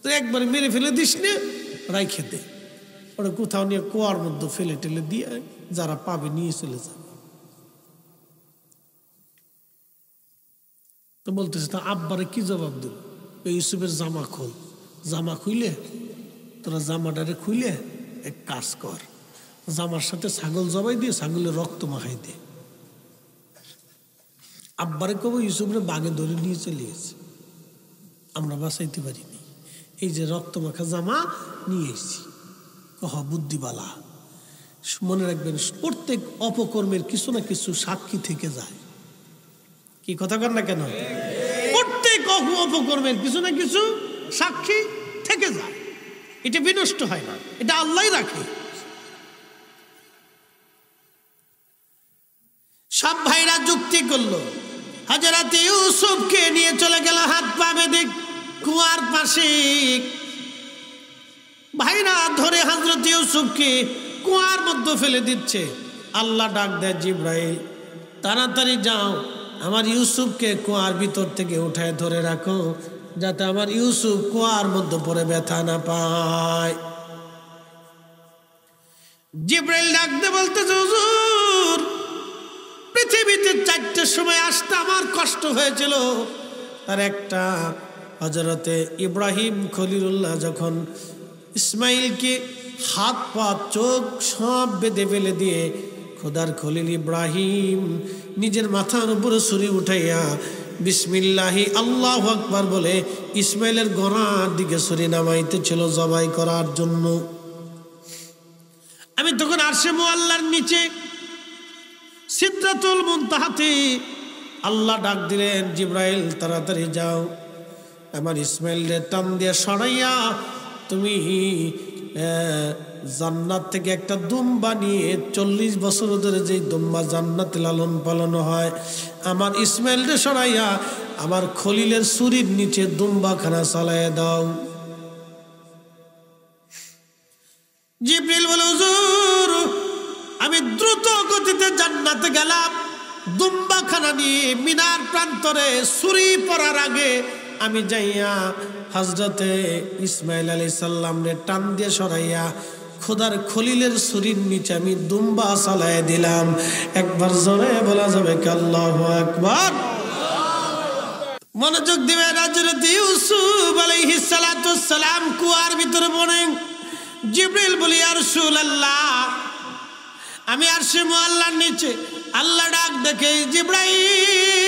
তো একবারে মেরে ফেলে দিস না, রাই খেতে ওরা কোথাও নিয়ে কুয়ার মধ্যে ফেলে টেলে দিয়ে যারা পাবে নিয়ে চলে যাবে। তো বলতেছে, তা আব্বারে কি জবাব দেব? ইউসুফের জামা খোল, জামা খুইলে তোরা জামাটারে খুইলে এক কাজ কর, জামার সাথে ছাগল জবাই দিয়ে ছাগলের রক্ত মাখাই দে। আব্বারে কব ইউসুফরে বাগে ধরে নিয়ে চলে গেছে, আমরা বাঁচাইতে পারিনি, এই যে রক্ত মাখা জামা নিয়ে এসেছি। কহ বুদ্ধিবালা, মনে রাখবেন প্রত্যেক অপকর্মের কিছু না কিছু সাক্ষী থেকে যায়। কি কথা কর না কেন? প্রত্যেক অপকর্মের কিছু না কিছু সাক্ষী থেকে যায়, এটা বিনষ্ট হয় না, এটা আল্লাহই রাখে। সব ভাইরা যুক্তি করলো, হযরত ইউসুফকে নিয়ে চলে গেল হাত পা বেঁধে কুয়ার পাশে। ভাইরা ধরে হযরত ইউসুফকে কুয়ার মধ্যে ফেলে দিচ্ছে। আল্লাহ ডাক দেয়, জিবরাইল তাড়াতাড়ি যাও, আমার ইউসুফকে কুয়ার ভিতর থেকে উঠায় ধরে রাখো, যাতে আমার ইউসুফ কুয়ার মধ্যে পড়ে ব্যথা না পায়। জিবরাইল ডাক দিয়ে বলতেছে, হুজুর পৃথিবীতে 4টের সময় আসতে আমার কষ্ট হয়েছিল। তার একটা, হযরতে ইব্রাহিম খলিলুল্লাহ যখন ইসমাইলকে হাত পা চোখ সব বেঁধে ফেলে দিয়ে খোদার খলিল ইব্রাহিম নিজের মাথার উপরে ছুরি উঠাইয়া বিসমিল্লাহি আল্লাহু আকবার বলে ইসমাইলের গলার দিকে ছুরি নামাইতে ছিল জবাই করার জন্য। আমি তখন আরশে মুআল্লার নিচে সিদরাতুল মুনতাহাতে আল্লাহ ডাক দিলেন, জিবরাইল তাড়াতাড়ি যাও, আমার ইসমাইলের টান দিয়ে সরাইয়া তুমি জান্নাত থেকে একটা দুম্বা নিয়ে 40 বছর ধরে যেই দুম্বা জান্নাতে লালন পালন হয়, আমার ইসমাইলকে সরাইয়া আমার খলিলের ছুরির নিচে দুম্বাখানা চালাইয়া দাও। জিবরিল বলে, হুজুর আমি দ্রুত গতিতে জান্নাতে গেলাম, দুম্বাখানা নিয়ে মিনার প্রান্তরে ছুরি পড়ার আগে আমি যাইয়া হযরতে ইসমাইল আলাইহিস সালামরে টান দিয়ে সরাইয়া খোদার খলিলের ছুরির নিচে আমি দুম্বা চালাইয়া দিলাম। একবার জোরে বলা যাবে কি আল্লাহু আকবার? মনোযোগ দিবে। হযরত ইউসুফ আলাইহিস সালাম কুয়ার ভিতরে পড়ে। জিবরিল বলি, ইয়া রাসূলুল্লাহ আমি আরশে মুআল্লার নিচে। আল্লাহ ডাক দেখে, জিবরাইল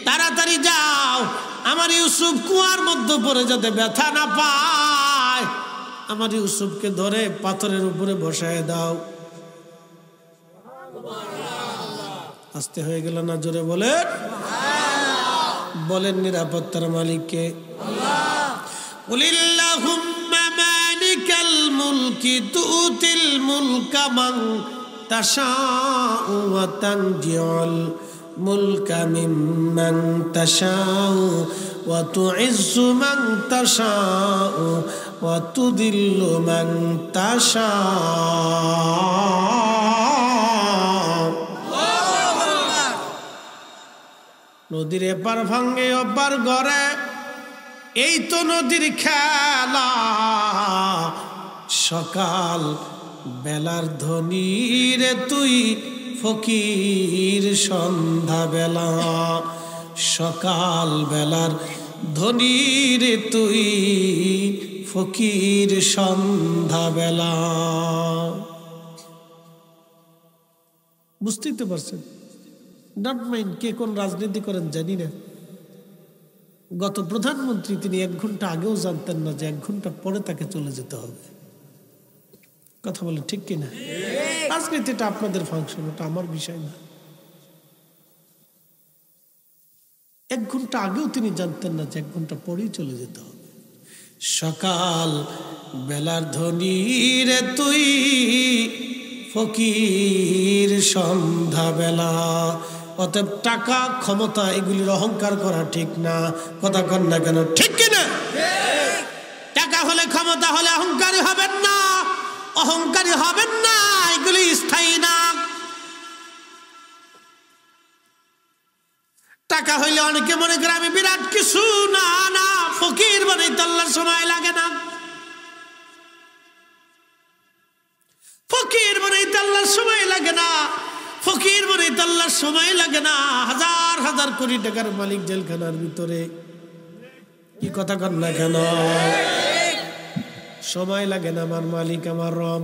তাড়াতাড়ি যাও, আমার ইউসুফ কুয়ার মধ্যে পড়ে যাতে ব্যথা না পায়, আমার ইউসুফকে ধরে পাথরের উপরে বসায় দাও। আস্তে হয়ে গেল না? জোরে বলেন, বলেন নিরাপত্তার মালিককে। কুলিল্লাহুম্মা মালিকাল মুলকি তুতিল মুলকা মান তাশাউ ওয়া তানজিউল মুলকা মিম্মান তাশাউ ওয়া তুইজ্জু মান তাশাউ ওয়া তুদিল্লু মান তাশাউ। নদীর এপার ভাঙ্গে ওপার গড়ে, এই তো নদীর খেলা। সকাল বেলার ধনী রে তুই ফকির, সন্ধ্যা বেলা সকাল বেলার ধনী রে তুই, ফকির সন্ধ্যা বেলা। বুঝতেই তো পারছেন, ডোন্ট মাইন্ড কে কোন রাজনীতি করেন জানি না। গত প্রধানমন্ত্রী তিনি 1 ঘন্টা আগেও জানতেন না যে 1 ঘন্টা পরে তাকে চলে যেতে হবে। কথা বলে ঠিক কিনা? রাজনীতিটা আপনাদের ফাংশন, ওটা আমার বিষয় না। 1 ঘন্টা আগেও তিনি জানতেন না যে 1 ঘন্টা পরেই চলে যেতে হবে। সকাল বেলার ধনী রে তুই, ফকির সন্ধ্যা বেলা। অতএব টাকা ক্ষমতা এগুলির অহংকার করা ঠিক না। কথা কন না কেন? ঠিক কিনা? টাকা হলে ক্ষমতা হলে অহংকারী হবেন না, অহংকারী হবেন না, এগুলি স্থায়ী না। টাকা হইলে অনেকে মনে করে আমি বিরাট কিছু, না না, ফকির বানাইতে আল্লাহর সময় লাগে না। ফকির বানাইতে আল্লাহর সময় লাগে না, ফকির বানাইতে আল্লাহর সময় লাগে না। হাজার হাজার কোটি টাকার মালিক জেলখানার ভিতরে, কি কথা কন না কেন? সময় লাগে না, আমার মালিক আমার রব।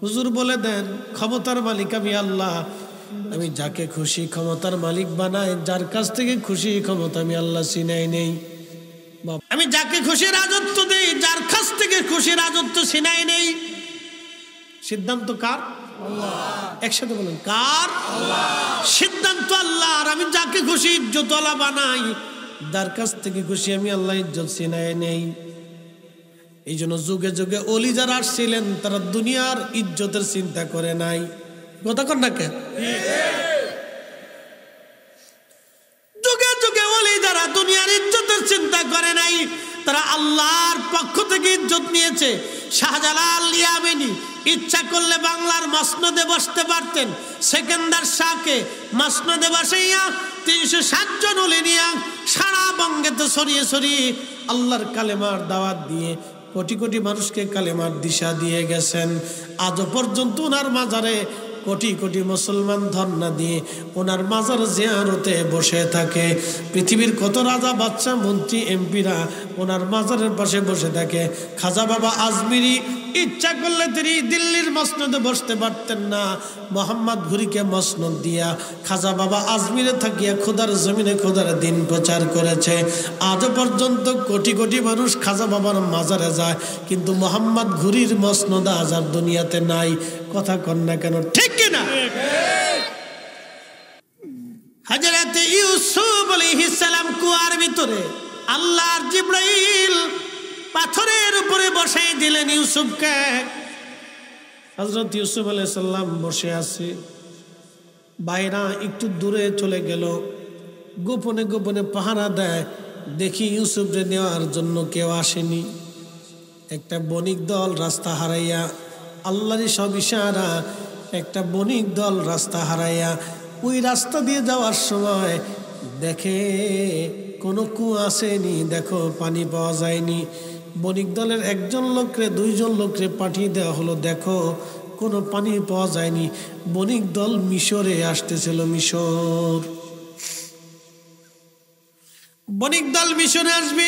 হুজুর বলে দেন ক্ষমতার মালিক আমি আল্লাহ, আমি যাকে খুশি ক্ষমতার মালিক বানাই, যার কাছ থেকে খুশি ক্ষমতা আমি আল্লাহ ছিনাই নেই। আমি যাকে খুশি রাজত্ব দেই, যার কাছ থেকে খুশি রাজত্ব ছিনাই নেই। সিদ্ধান্ত কার? আল্লাহ। একসাথে বলেন কার? আল্লাহ। সিদ্ধান্ত আল্লাহ। আর আমি যাকে খুশি ইজ্জতওয়ালা বানাই, যার কাছ থেকে খুশি আমি আল্লাহ ইজ্জত ছিনাই নেই। এই জন্য যুগে যুগে ওলি যারা আসছিলেন তারা দুনিয়ার ইজ্জতের চিন্তা করে নাই। কথা কন না কেন? যুগে যুগে ওলি যারা দুনিয়ার ইজ্জতের চিন্তা করে নাই, তারা আল্লাহর পক্ষ থেকে ইজ্জত নিয়েছে। শাহজালাল ইয়ামানি ইচ্ছা করলে বাংলার মসনদে বসতে পারতেন। সেকেন্দার শাহকে মসনদে বসাইয়া 360 জন ওলি নিয়া সারা বঙ্গেতে ছড়িয়ে ছড়িয়ে আল্লাহর কালেমার দাওয়াত দিয়ে কোটি কোটি মানুষকে কালেমার দিশা দিয়ে গেছেন। আজও পর্যন্ত ওনার মাজারে কোটি কোটি মুসলমান ধর্ণা দিয়ে ওনার মাজার জিয়ারতে বসে থাকে। পৃথিবীর কত রাজা বাদশা মন্ত্রী এমপিরা ওনার মাজারের পাশে বসে থাকে। খাজা বাবা আজমিরি ইচ্ছা করলে তিনি দিল্লির মসনদে বসতে পারতেন না। মোহাম্মদ ঘুরিকে মসনদ দিয়া খাজা বাবা আজমিরে থাকিয়া খোদার জমিনে খোদার দিন প্রচার করেছে। আজও পর্যন্ত কোটি কোটি মানুষ খাজা বাবার মাজারে যায়, কিন্তু মোহাম্মদ ঘুরির মসনদ আজ আর দুনিয়াতে নাই। কথা কন না কেন? ঠিক কিনা? হযরত ইউসুফ আলাইহিস সালাম কুয়ার ভিতরে আল্লাহর জিবরাইল পাথরের উপরে বসাই দিলেন ইউসুফকে। হযরত ইউসুফ আলাইহিস সালাম বসে আছে, বাইরা একটু দূরে চলে গেল, গোপনে গোপনে পাহারা দেয়। দেখি ইউসুফকে নেওয়ার জন্য কেউ আসেনি। একটা বণিক দল রাস্তা হারাইয়া, আল্লাহরই সব ইশারা, একটা বণিক দল রাস্তা হারাইয়া ওই রাস্তা দিয়ে যাওয়ার সময় দেখে কোনো কুয়া আসেনি, দেখো পানি পাওয়া যায়নি। বণিক দলের একজন লোকরে 2 জন লোকরে পাঠিয়ে দেওয়া হলো, দেখো কোনো পানি পাওয়া যায়নি। বণিক দল মিশরে আসতেছিল, মিশর। বণিক দল মিশরে আসবে।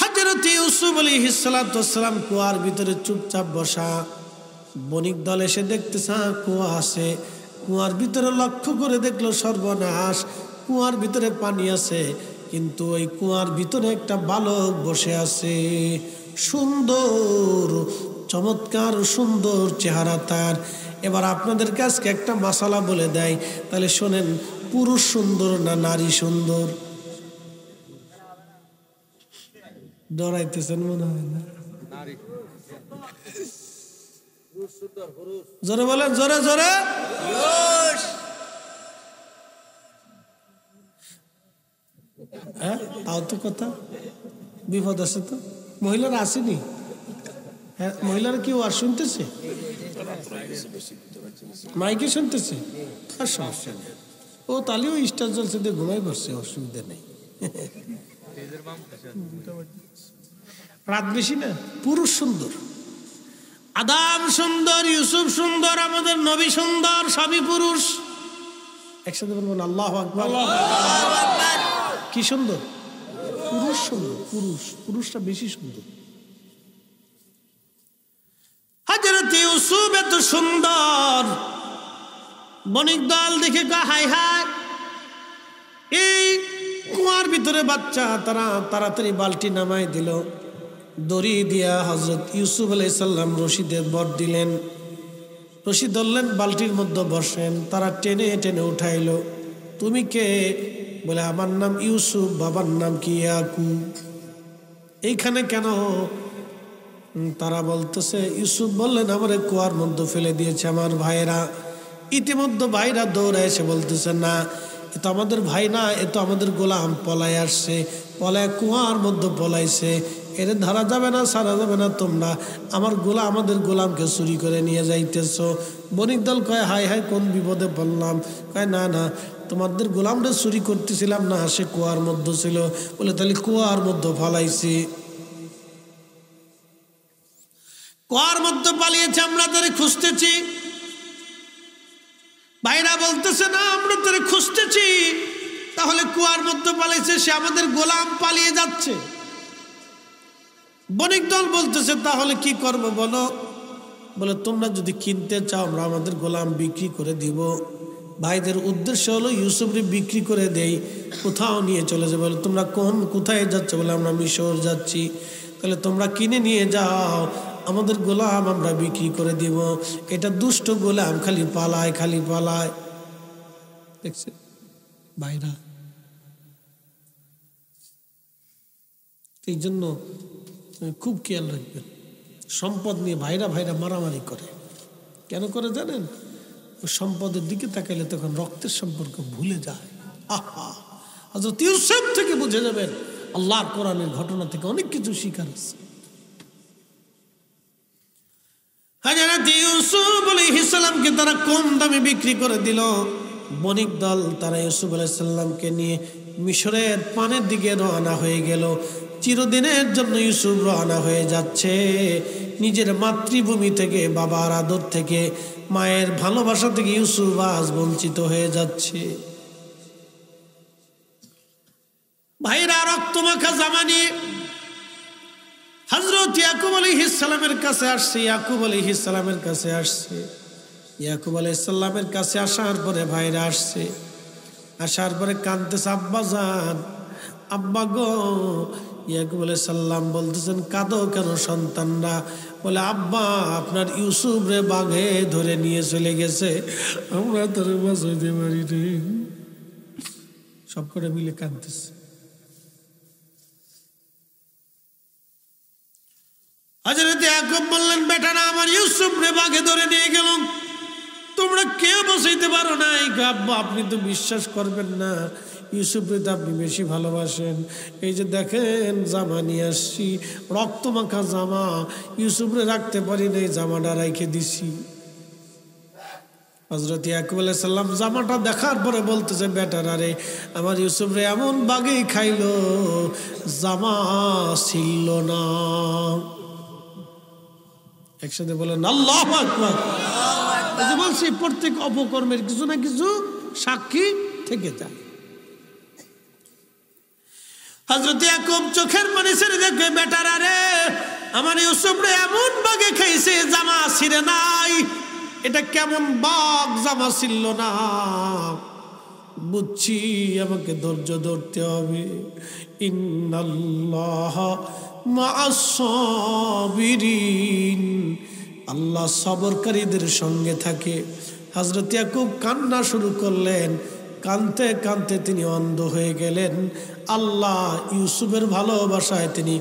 হযরত ইউসুফ আলাইহিস সালাম কুয়ার ভিতরে চুপচাপ বসা। বণিক দল এসে দেখতেছে কুয়া আছে। কুয়ার ভিতরে লক্ষ্য করে দেখলো সর্বনাশ, কুয়ার ভিতরে পানি আছে, কিন্তু ওই কুয়ার ভিতরে একটা বালক বসে আছে। সুন্দর, চমৎকার সুন্দর চেহারা তার। এবার আপনাদের কাছে একটা মাসালা বলে দেয়, তাহলে শোনেন, পুরুষ সুন্দর না নারী সুন্দর? ডরাইতেছেন মনে হয় না? জোরে বলেন, জোরে জোরে। হ্যাঁ, তাও তো কথা, বিপদ আছে তো। মহিলারা আসেনি? হ্যাঁ, মহিলারা কি আর শুনতেছে? মাইকে শুনতেছে? আর সমস্যা নেই, ও তাহলে ওই স্টার জলসা দিয়ে ঘুমাই পড়ছে, অসুবিধা নেই। রাত বেশি না। পুরুষ সুন্দর, আদম সুন্দর, ইউসুফ সুন্দর, আমাদের নবী সুন্দর, সবই পুরুষ। একসাথে বলবেন আল্লাহু আকবার। কি সুন্দর? পুরুষ সুন্দর, পুরুষটা বেশি সুন্দর। হযরত ইউসুফ এত সুন্দর, বণিক দল দেখে হাই হাই, এই কুয়ার ভিতরে বাচ্চা। তারা তাড়াতাড়ি বালতি নামাই দিল, দড়ি দিয়া হযরত ইউসুফ আলাইহিস সালাম রশিদের বর দিলেন, রশি ধরলেন, বালতির মধ্যে বসেন। তারা টেনে টেনে উঠাইলো। তুমি কে? বলে আমার নাম ইউসুফ, বাবার নাম কি? ইয়াকুব। এইখানে কেন? তারা বলতেছে, ইউসুফ বললেন আমারে কুয়ার মধ্যে ফেলে দিয়েছে আমার ভাইরা। ইতিমধ্যে ভাইরা দৌড়ে এসে বলতেছে, না এ তো আমাদের ভাই না, এ তো আমাদের গোলাম পলায় আসছে, পলায় কুয়ার মধ্যে পলাইছে, এর ধরা যাবে না, সারা যাবে না। তোমরা আমাদের গোলামকে চুরি করে নিয়ে যাইতেছ। বণিক দল কয়, হাই হাই, কোন বিপদে পড়লাম? কয়, না না, তোমাদের গোলামটা চুরি করতেছিলাম না, সে কুয়ার মধ্যে ছিল। বলে তাহলে কুয়ার মধ্যে ফালাইছি, কুয়ার মধ্যে পালিয়েছে, আমরা তারে খুঁজতেছি। ভাইরা বলতেছে, না আমরা তারে খুঁজতেছি, তাহলে কুয়ার মধ্যে পালিয়েছে, সে আমাদের গোলাম, পালিয়ে যাচ্ছে। বণিক দল বলতেছে, তাহলে কি করব বলো? বলে তোমরা যদি কিনতে চাও, আমরা আমাদের গোলাম বিক্রি করে দিব। ভাইদের উদ্দেশ্য হলো ইউসুফরে বিক্রি করে দেই, কোথাও নিয়ে চলে যাবে। বলে তোমরা কোথায় যাচ্ছ? বলে আমরা মিশর যাচ্ছি। তাহলে তোমরা কিনে নিয়ে যাও, আমাদের গোলাম আমরা বিক্রি করে দিব। এটা দুষ্ট গোলাম, খালি পালায়, খালি পালায়। দেখছে ভাইরা, এই জন্য খুব খেয়াল রাখবেন। সম্পদ নিয়ে ভাইরা মারামারি করে, কেন করে জানেন? সম্পদের দিকে তাকাইলে তখন রক্তের সম্পর্ক ভুলে যায়। আহা, হযরত ইউসুফ থেকে বুঝে যাবেন আল্লাহর কোরআনের ঘটনা থেকে অনেক কিছু শিখার আছে। হযরত ইউসুফ আলাইহিস সালামকে তারা কম দামে বিক্রি করে দিল। বণিক দল তারা ইউসুফ আলাইহিস সালামকে নিয়ে মিশরের পানের দিকে রওনা হয়ে গেল। চিরদিনের জন্য ইউসুফ রওনা হয়ে যাচ্ছে। নিজের মাতৃভূমি থেকে, বাবার আদর থেকে, মায়ের ভালোবাসা থেকে ইউসুফ আজ বঞ্চিত হয়ে যাচ্ছে। ভাইরা, রক্তমাখা জামা নিয়ে হযরত ইয়াকুব আলাইহিস সালামের কাছে আসছে। ইয়াকুব আলাইহিস সালামের কাছে আসার পরে ভাইরা আসছে। আসার পরে কাঁদতেছে, আব্বা যান, আব্বা গো। ইয়াকুব আলাইহিস সালাম বলতেছেন, কাঁদো কেন সন্তানরা? বলে, আব্বা আপনার ইউসুফ রে বাঘে ধরে নিয়ে চলে গেছে, আমরা তোরে বাঁচাইতে পারি রে। সব করে মিলে কাঁদতেছে। হযরত ইয়াকুব বললেন, বেটারা আমার ইউসুফ রে বাঘে ধরে নিয়ে গেল, তোমরা কেউ বাঁচাইতে পারো না। আব্বা আপনি তো বিশ্বাস করবেন না, ইউসুফরে তো আপনি বেশি ভালোবাসেন। এই যে দেখেন জামা নিয়ে আসছি, রক্তমাখা জামা, ইউসুফরে রাখতে পারি না, এই জামাটা রেখে দিছি। হযরত ইয়াকুব আলাইহিস সালাম জামাটা দেখার পরে বলতেছে, বেটারা রে, আমার ইউসুফরে এমন বাঘেই খাইলো, জামা ছিল না। একসাথে বলেন আল্লাহু আকবার। এই যে বলছি, প্রত্যেক অপকর্মের কিছু না কিছু সাক্ষী থেকে যায়। হযরত ইয়াকুব চোখের পানি ছেড়ে দেখে, বেটারা রে, আমার ইউসুফ রে এমন বাঘে খাইছে, জামা ছিঁড়ে নাই। এটা কেমন বাঘ, জামা ছিল না। বুঝছি, আমাকে ধৈর্য ধরতে হবে। ইন্নাল্লাহ মা'আস সাবিরিন, আল্লাহ সবরকারীদের সঙ্গে থাকে। হযরত ইয়াকুব কান্না শুরু করলেন। কাঁদতে কাঁদতে তিনি অন্ধ হয়ে গেলেন। আল্লাহ ইউসুফের ভালোবাসায় তিনি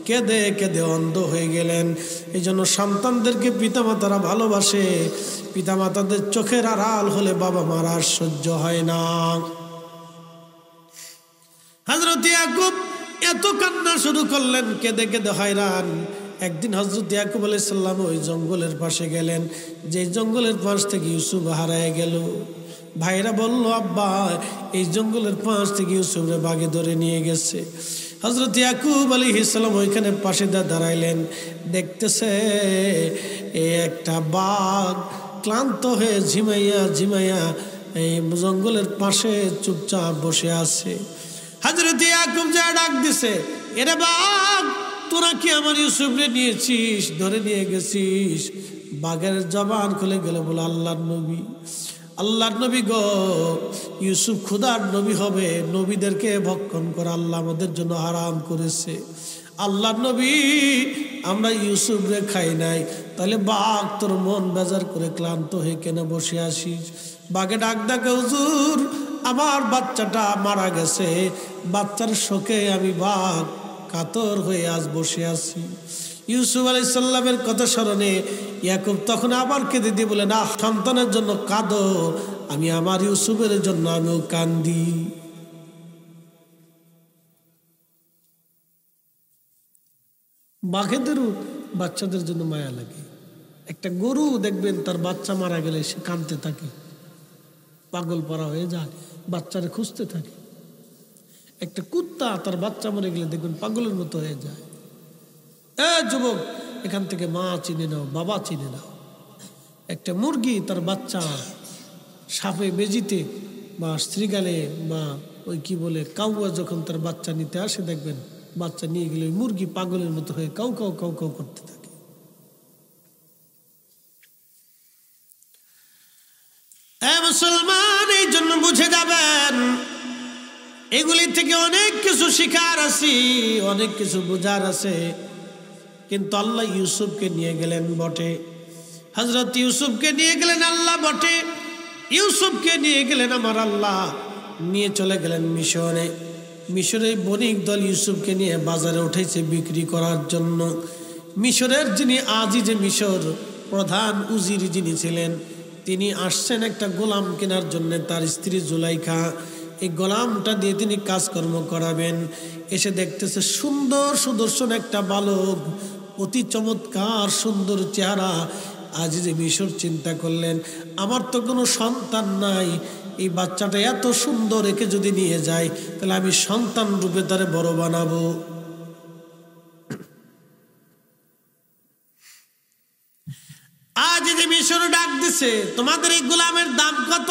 কেঁদে কেঁদে অন্ধ হয়ে গেলেন। এই জন্য সন্তানদেরকে পিতামাতারা ভালোবাসে। পিতামাতাদের চোখের আড়াল হলে বাবা মারা সহ্য হয় না। হযরত ইয়াকুব এত কান্না শুরু করলেন, কেঁদে কেঁদে হয়রান। একদিন হযরত ইয়াকুব আলাইহিস সালাম ওই জঙ্গলের পাশে গেলেন, যে জঙ্গলের পাশ থেকে ইউসুফ হারায় গেল। ভাইরা বলল, আব্বা এই জঙ্গলের পাশ থেকে ইউসুফরে বাঘে ধরে নিয়ে গেছে। হযরত ইয়াকুব আলাইহিস সালাম ওইখানে পাশে দাঁড়াইলেন, দেখতেছে একটা বাঘ ক্লান্ত হয়ে ঝিমাইয়া এই জঙ্গলের পাশে চুপচাপ বসে আছে। হযরত ইয়াকুব যা ডাক দিছে, এরে বাঘ, তোরা কি আমার ইউসুফরে নিয়েছিস, ধরে নিয়ে গেছিস? বাঘের জবান খুলে গেল, বলে আল্লাহর নবী, আল্লাহর নবী গো, ইউসুফ খোদার নবী হবে, নবীদেরকে ভক্ষণ করা আল্লাহ আমাদের জন্য হারাম করেছে। আল্লাহর নবী, আমরা ইউসুফ রে খাই নাই, তাহলে বাঘ তোর মন বেজার করে ক্লান্ত হয়ে কেন বসে আসিস? বাঘে ডাক ডাকে, হুজুর আমার বাচ্চাটা মারা গেছে, বাচ্চার শোকে আমি বাঘ কাতর হয়ে আজ বসে আছি। ইউসুফ আলাইহিস সালামের কথা স্মরণে ইয়াকুব তখন আবার কেঁদে দিয়ে বলে, না, সন্তানের জন্য কাঁদো, আমি আমার ইউসুফের জন্য আমিও কান্দি। বাঘেদেরও বাচ্চাদের জন্য মায়া লাগে। একটা গরু দেখবেন তার বাচ্চা মারা গেলে সে কাঁদতে থাকে, পাগল পারা হয়ে যায়, বাচ্চারা খুঁজতে থাকে। একটা কুত্তা তার বাচ্চা মরে গেলে দেখবেন পাগলের মতো হয়ে যায়। যুবক, এখান থেকে মা চিনে নাও, বাবা চিনে নাও। একটা মুরগি তার বাচ্চা সাপে বেজিতে বা শ্রীগালে বা ওই কি বলে কাউয়া যখন তার বাচ্চা নিতে আসে, দেখবেন বাচ্চা নিয়ে গেলে ওই মুরগি পাগলের মতো হয়ে কাউ কাউ কাউ কাউ করতে থাকে। মুসলমান, এই জন্য বুঝে যাবেন এগুলি থেকে অনেক কিছু শিখার আছে, অনেক কিছু বোঝার আছে। কিন্তু আল্লাহ ইউসুফকে নিয়ে গেলেন বটে, হযরত ইউসুফকে নিয়ে গেলেন আল্লাহ বটে, ইউসুফকে নিয়ে গেলেন আমার আল্লাহ, নিয়ে চলে গেলেন মিশরে। মিশরের বণিক দল ইউসুফকে নিয়ে বাজারে উঠেছে বিক্রি করার জন্য। মিশরের যিনি আজিজে মিশর প্রধান উজির যিনি ছিলেন, তিনি আসছেন একটা গোলাম কেনার জন্য, তার স্ত্রী জুলাইখা। এই গোলামটা দিয়ে তিনি কাজকর্ম করাবেন। এসে দেখতেছে সুন্দর সুদর্শন একটা বালক, অতি চমৎকার সুন্দর চেহারা। আজিজে মিশর চিন্তা করলেন, আমার তো কোনো সন্তান নাই, এই বাচ্চাটা এত সুন্দর, একে যদি নিয়ে যায় তাহলে আমি সন্তান রূপে তারে বড় বানাবো। আজিজে মিশর ডাক দিছে, তোমাদের এই গোলামের দাম কত?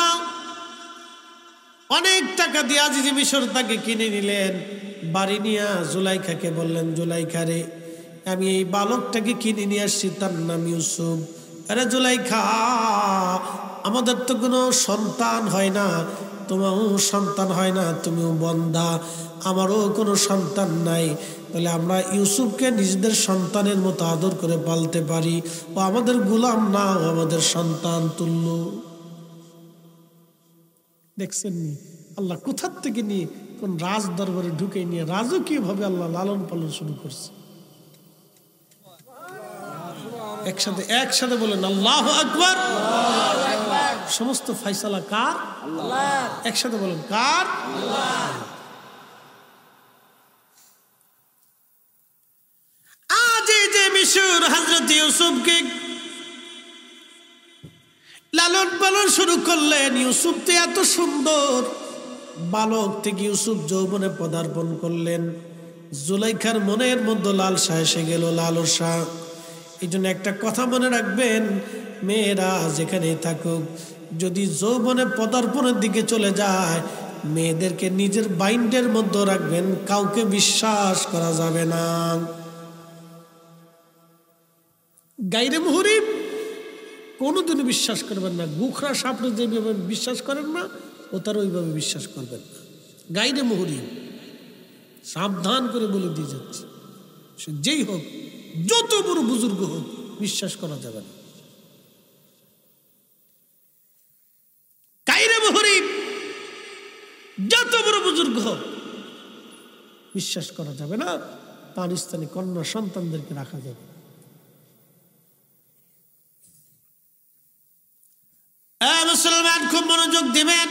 অনেক টাকা দিয়ে আজিজে মিশর তাকে কিনে নিলেন। বাড়ি নিয়ে জুলাইখাকে বললেন, জুলাইখা রে, আমি এই বালকটাকে কিনে নিয়ে আসছি, তার নাম ইউসুফ। আরে জুলাইখা, আমাদের তো কোনো সন্তান হয় না, তোমারও সন্তান হয় না, তুমিও বন্ধা, আমারও কোনো সন্তান নাই, তাহলে আমরা ইউসুফকে নিজেদের সন্তানের মতো আদর করে পালতে পারি। ও আমাদের গোলাম না, ও আমাদের সন্তান তুল্য। দেখছেন নি আল্লাহ কোথার থেকে নিয়ে কোন রাজ দরবারে ঢুকে নিয়ে রাজকীয় ভাবে আল্লাহ লালন পালন শুরু করছে। একসাথে একসাথে বলেন আল্লাহু আকবার। সমস্ত ফয়সালা কার? আল্লাহ। একসাথে বলেন কার? আল্লাহ। আজ এই যে মিশর হযরত ইউসুফকে লালন পালন শুরু করলেন। ইউসুফ তো এত সুন্দর, বালক থেকে ইউসুফ যৌবনে পদার্পণ করলেন। জুলাইখার মনের মধ্যে লালসা এসে গেল, লালসা। এই জন্য একটা কথা মনে রাখবেন, মেয়েরা যেখানে থাকুক, যদি যৌবনে পদার্পণের দিকে চলে যায়, মেয়েদেরকে নিজের বাইন্ডের মধ্যে রাখবেন, কাউকে বিশ্বাস করা যাবে না। গাইরে মুহরিম কোনোদিনও বিশ্বাস করবেন না। গুখরা সাপড়ে যেভাবে বিশ্বাস করেন না, ও তার ওইভাবে বিশ্বাস করবেন না। গাইরে মুহরিম, সাবধান করে বলে দিয়ে যাচ্ছে, সে যেই হোক, যত বড় বুজুর্গ হোক, বিশ্বাস করা যাবে না। গাইরে মুহরিম, যত বড় বুজুর্গ হোক, বিশ্বাস করা যাবে না। পাকিস্তানি কন্যা সন্তানদেরকে রাখা যাবে। মুসলমান খুব মনোযোগ দিবেন।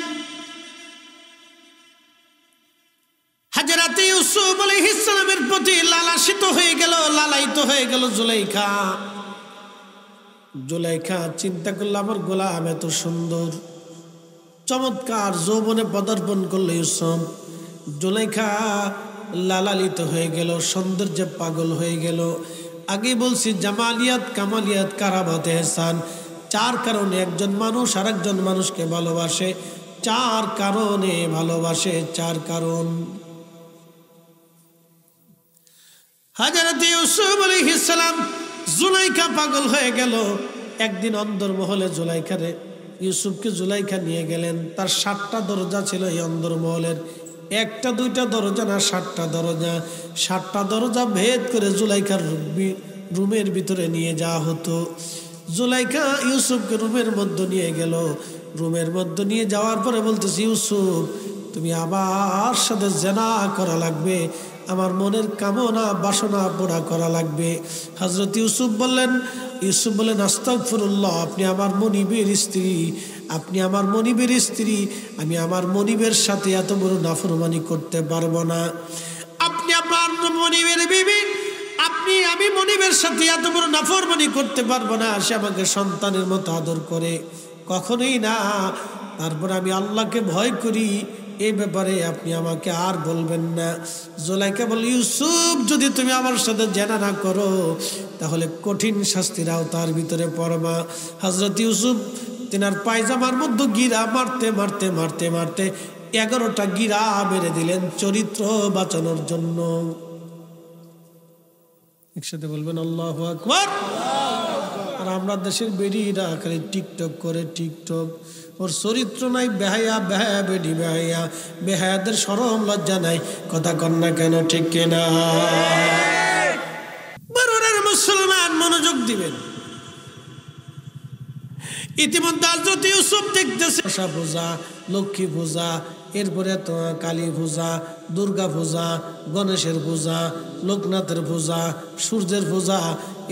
হযরত ইউসুফ আলাইহিস সালামের প্রতি লালায়িত হয়ে গেল জুলাইখা। জুলাইখা চিন্তা করলো, আমার গোলাম এত সুন্দর, চমৎকার, যৌবনে পদার্পণ করলো ইউসুফ। জুলাইখা লালায়িত হয়ে গেল, সৌন্দর্যে পাগল হয়ে গেল। আগে বলছি জামালিয়াত, কামালিয়াত, কারামাত, ইহসান, চার কারণে একজন মানুষ আর একজন মানুষকে ভালোবাসে। চার কারণে ভালোবাসে, চার কারণ। হযরত ইউসুফ আলাইহিস সালাম জুলাইখা পাগল হয়ে গেল। একদিন অন্দরমহলে জুলাইখারে ইউসুফকে জুলাইখা নিয়ে গেলেন। তার 7টা দরজা ছিল এই অন্দরমহলের, একটা দুইটা দরজা না, 7টা দরজা। 7টা দরজা ভেদ করে জুলাইখার রুমের ভিতরে নিয়ে যাওয়া হতো। জুলাইখা ইউসুফকে রুমের মধ্যে নিয়ে গেল। রুমের মধ্যে নিয়ে যাওয়ার পরে বলতেছি, ইউসুফ তুমি আবার সাথে জেনা করা লাগবে, আমার মনের কামনা বাসনা পুরা করা লাগবে। হযরত ইউসুফ বললেন আস্তাগফিরুল্লাহ, আপনি আমার মনিবের স্ত্রী, আপনি আমার মনিবের স্ত্রী, আমি আমার মনিবের সাথে এত বড় নাফরমানি করতে পারবো না। আপনি আমার মনিবের বিবি, আমি মনিবের সাথে এত বড় নাফরমানি করতে পারবো না। সে আমাকে সন্তানের মতো আদর করে, কখনোই না। তারপর আমি আল্লাহকে ভয় করি, এই ব্যাপারে আপনি আমাকে আর বলবেন না। জুলাইখা বল, ইউসুফ যদি তুমি আমার সাথে জেনা না করো তাহলে কঠিন শাস্তির আওতার ভিতরে পড়বা। হযরত ইউসুফ তিনার পায়জামার মধ্যে গিরা মারতে মারতে মারতে মারতে 11টা গিরা মেরে দিলেন চরিত্র বাঁচানোর জন্য। একসাথে বলবেন আল্লাহু আকবার। আর আমরা দেশের বেরিয়েরা খালি টিকটক করে, টিকটক। ওর চরিত্র নাই, বেহায়া বেহায়া বেডি বেহায়া, বেহায়াদের শরম লজ্জা নাই, কথা কন না কেন, ঠিক কিনা? বরুণের মুসলমান মনোযোগ দিবেন। ইতিমধ্যে হযরত ইউসুফ দেখতেছে পূজা, লক্ষ্মী পূজা, এরপরে কালী পূজা, দুর্গা পূজা, গণেশের পূজা, লোকনাথের পূজা, সূর্যের পূজা,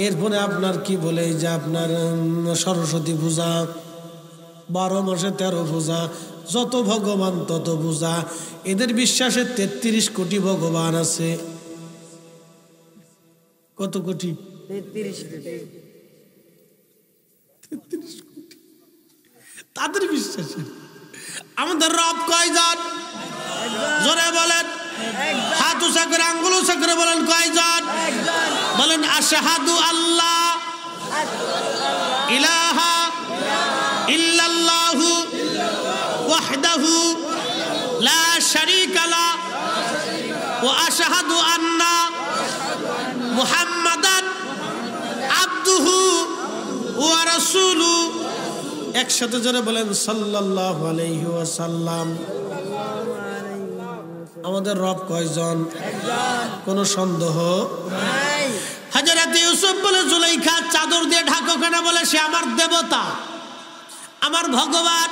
এরপরে আপনার কি বলে এই যে আপনার সরস্বতী পূজা, 12 মাসে 13 পূজা, যত ভগবান তত পূজা। এদের বিশ্বাসে 33 কোটি ভগবান আছে। কত কোটি? 33 কোটি। তাদের বিশ্বাসে আমাদের রব কয়জন? জোরে বলেন, হাত উঁচা করে আঙ্গুল উঁচা করে বলেন কয়জন? বলেন আশহাদু আল্লাহ ইলাহা ইল্লাল্লাহু ওয়াহদাহু লা শারীকা লা ওয়া আশহাদু আন্না মুহাম্মাদান আবদুহু ওয়া রাসূলুহু। একসাথে জোরে বলেন সাল্লাল্লাহু আলাইহি ওয়াসাল্লাম। আমাদের রব কয়জন? কোনো সন্দেহ নাই। হযরত ইউসুফ বলে, জুলাইখা চাদর দিয়ে ঢাকো কেন? বলে সে আমার দেবতা, আমার ভগবান।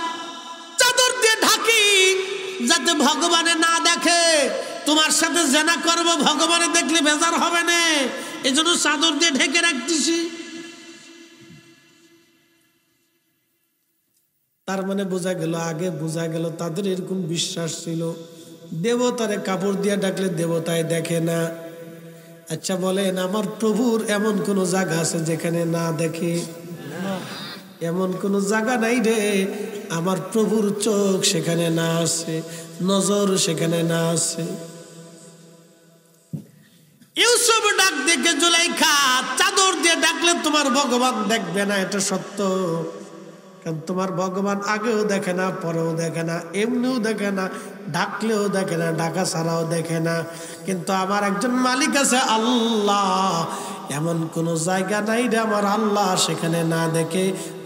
চাদর দিয়ে ঢাকি যাতে ভগবানে না দেখে। তোমার সাথে জেনা করব, ভগবানে দেখলে বেজার হবে না, এজন্য চাদর দিয়ে ঢেকে রাখতেছি। তার মানে বোঝা গেল, আগে বোঝা গেল তাদের এরকম বিশ্বাস ছিল, দেবতারে কাপড় দিয়ে ডাকলে দেবতায় দেখে না। আচ্ছা বলেন, আমার প্রভুর এমন কোন জায়গা আছে যেখানে না দেখে? এমন কোন জায়গা নাই রে। আমার প্রভুর চোখ সেখানে না আছে, নজর সেখানে না আছে। ইউসুফ ডাক দেখে, জুলাইখা চাদর দিয়ে ডাকলে তোমার ভগবান দেখবে না, এটা সত্য। কারণ তোমার ভগবান আগেও দেখে না, পরেও দেখে না, এমনিও দেখে না, ডাকলেও দেখে না, ডাকা ছাড়াও দেখে না। কিন্তু আমার একজন মালিক আছে, আল্লাহ। এমন কোন জায়গা নাই রে আমার আল্লাহ সেখানে না দেখে।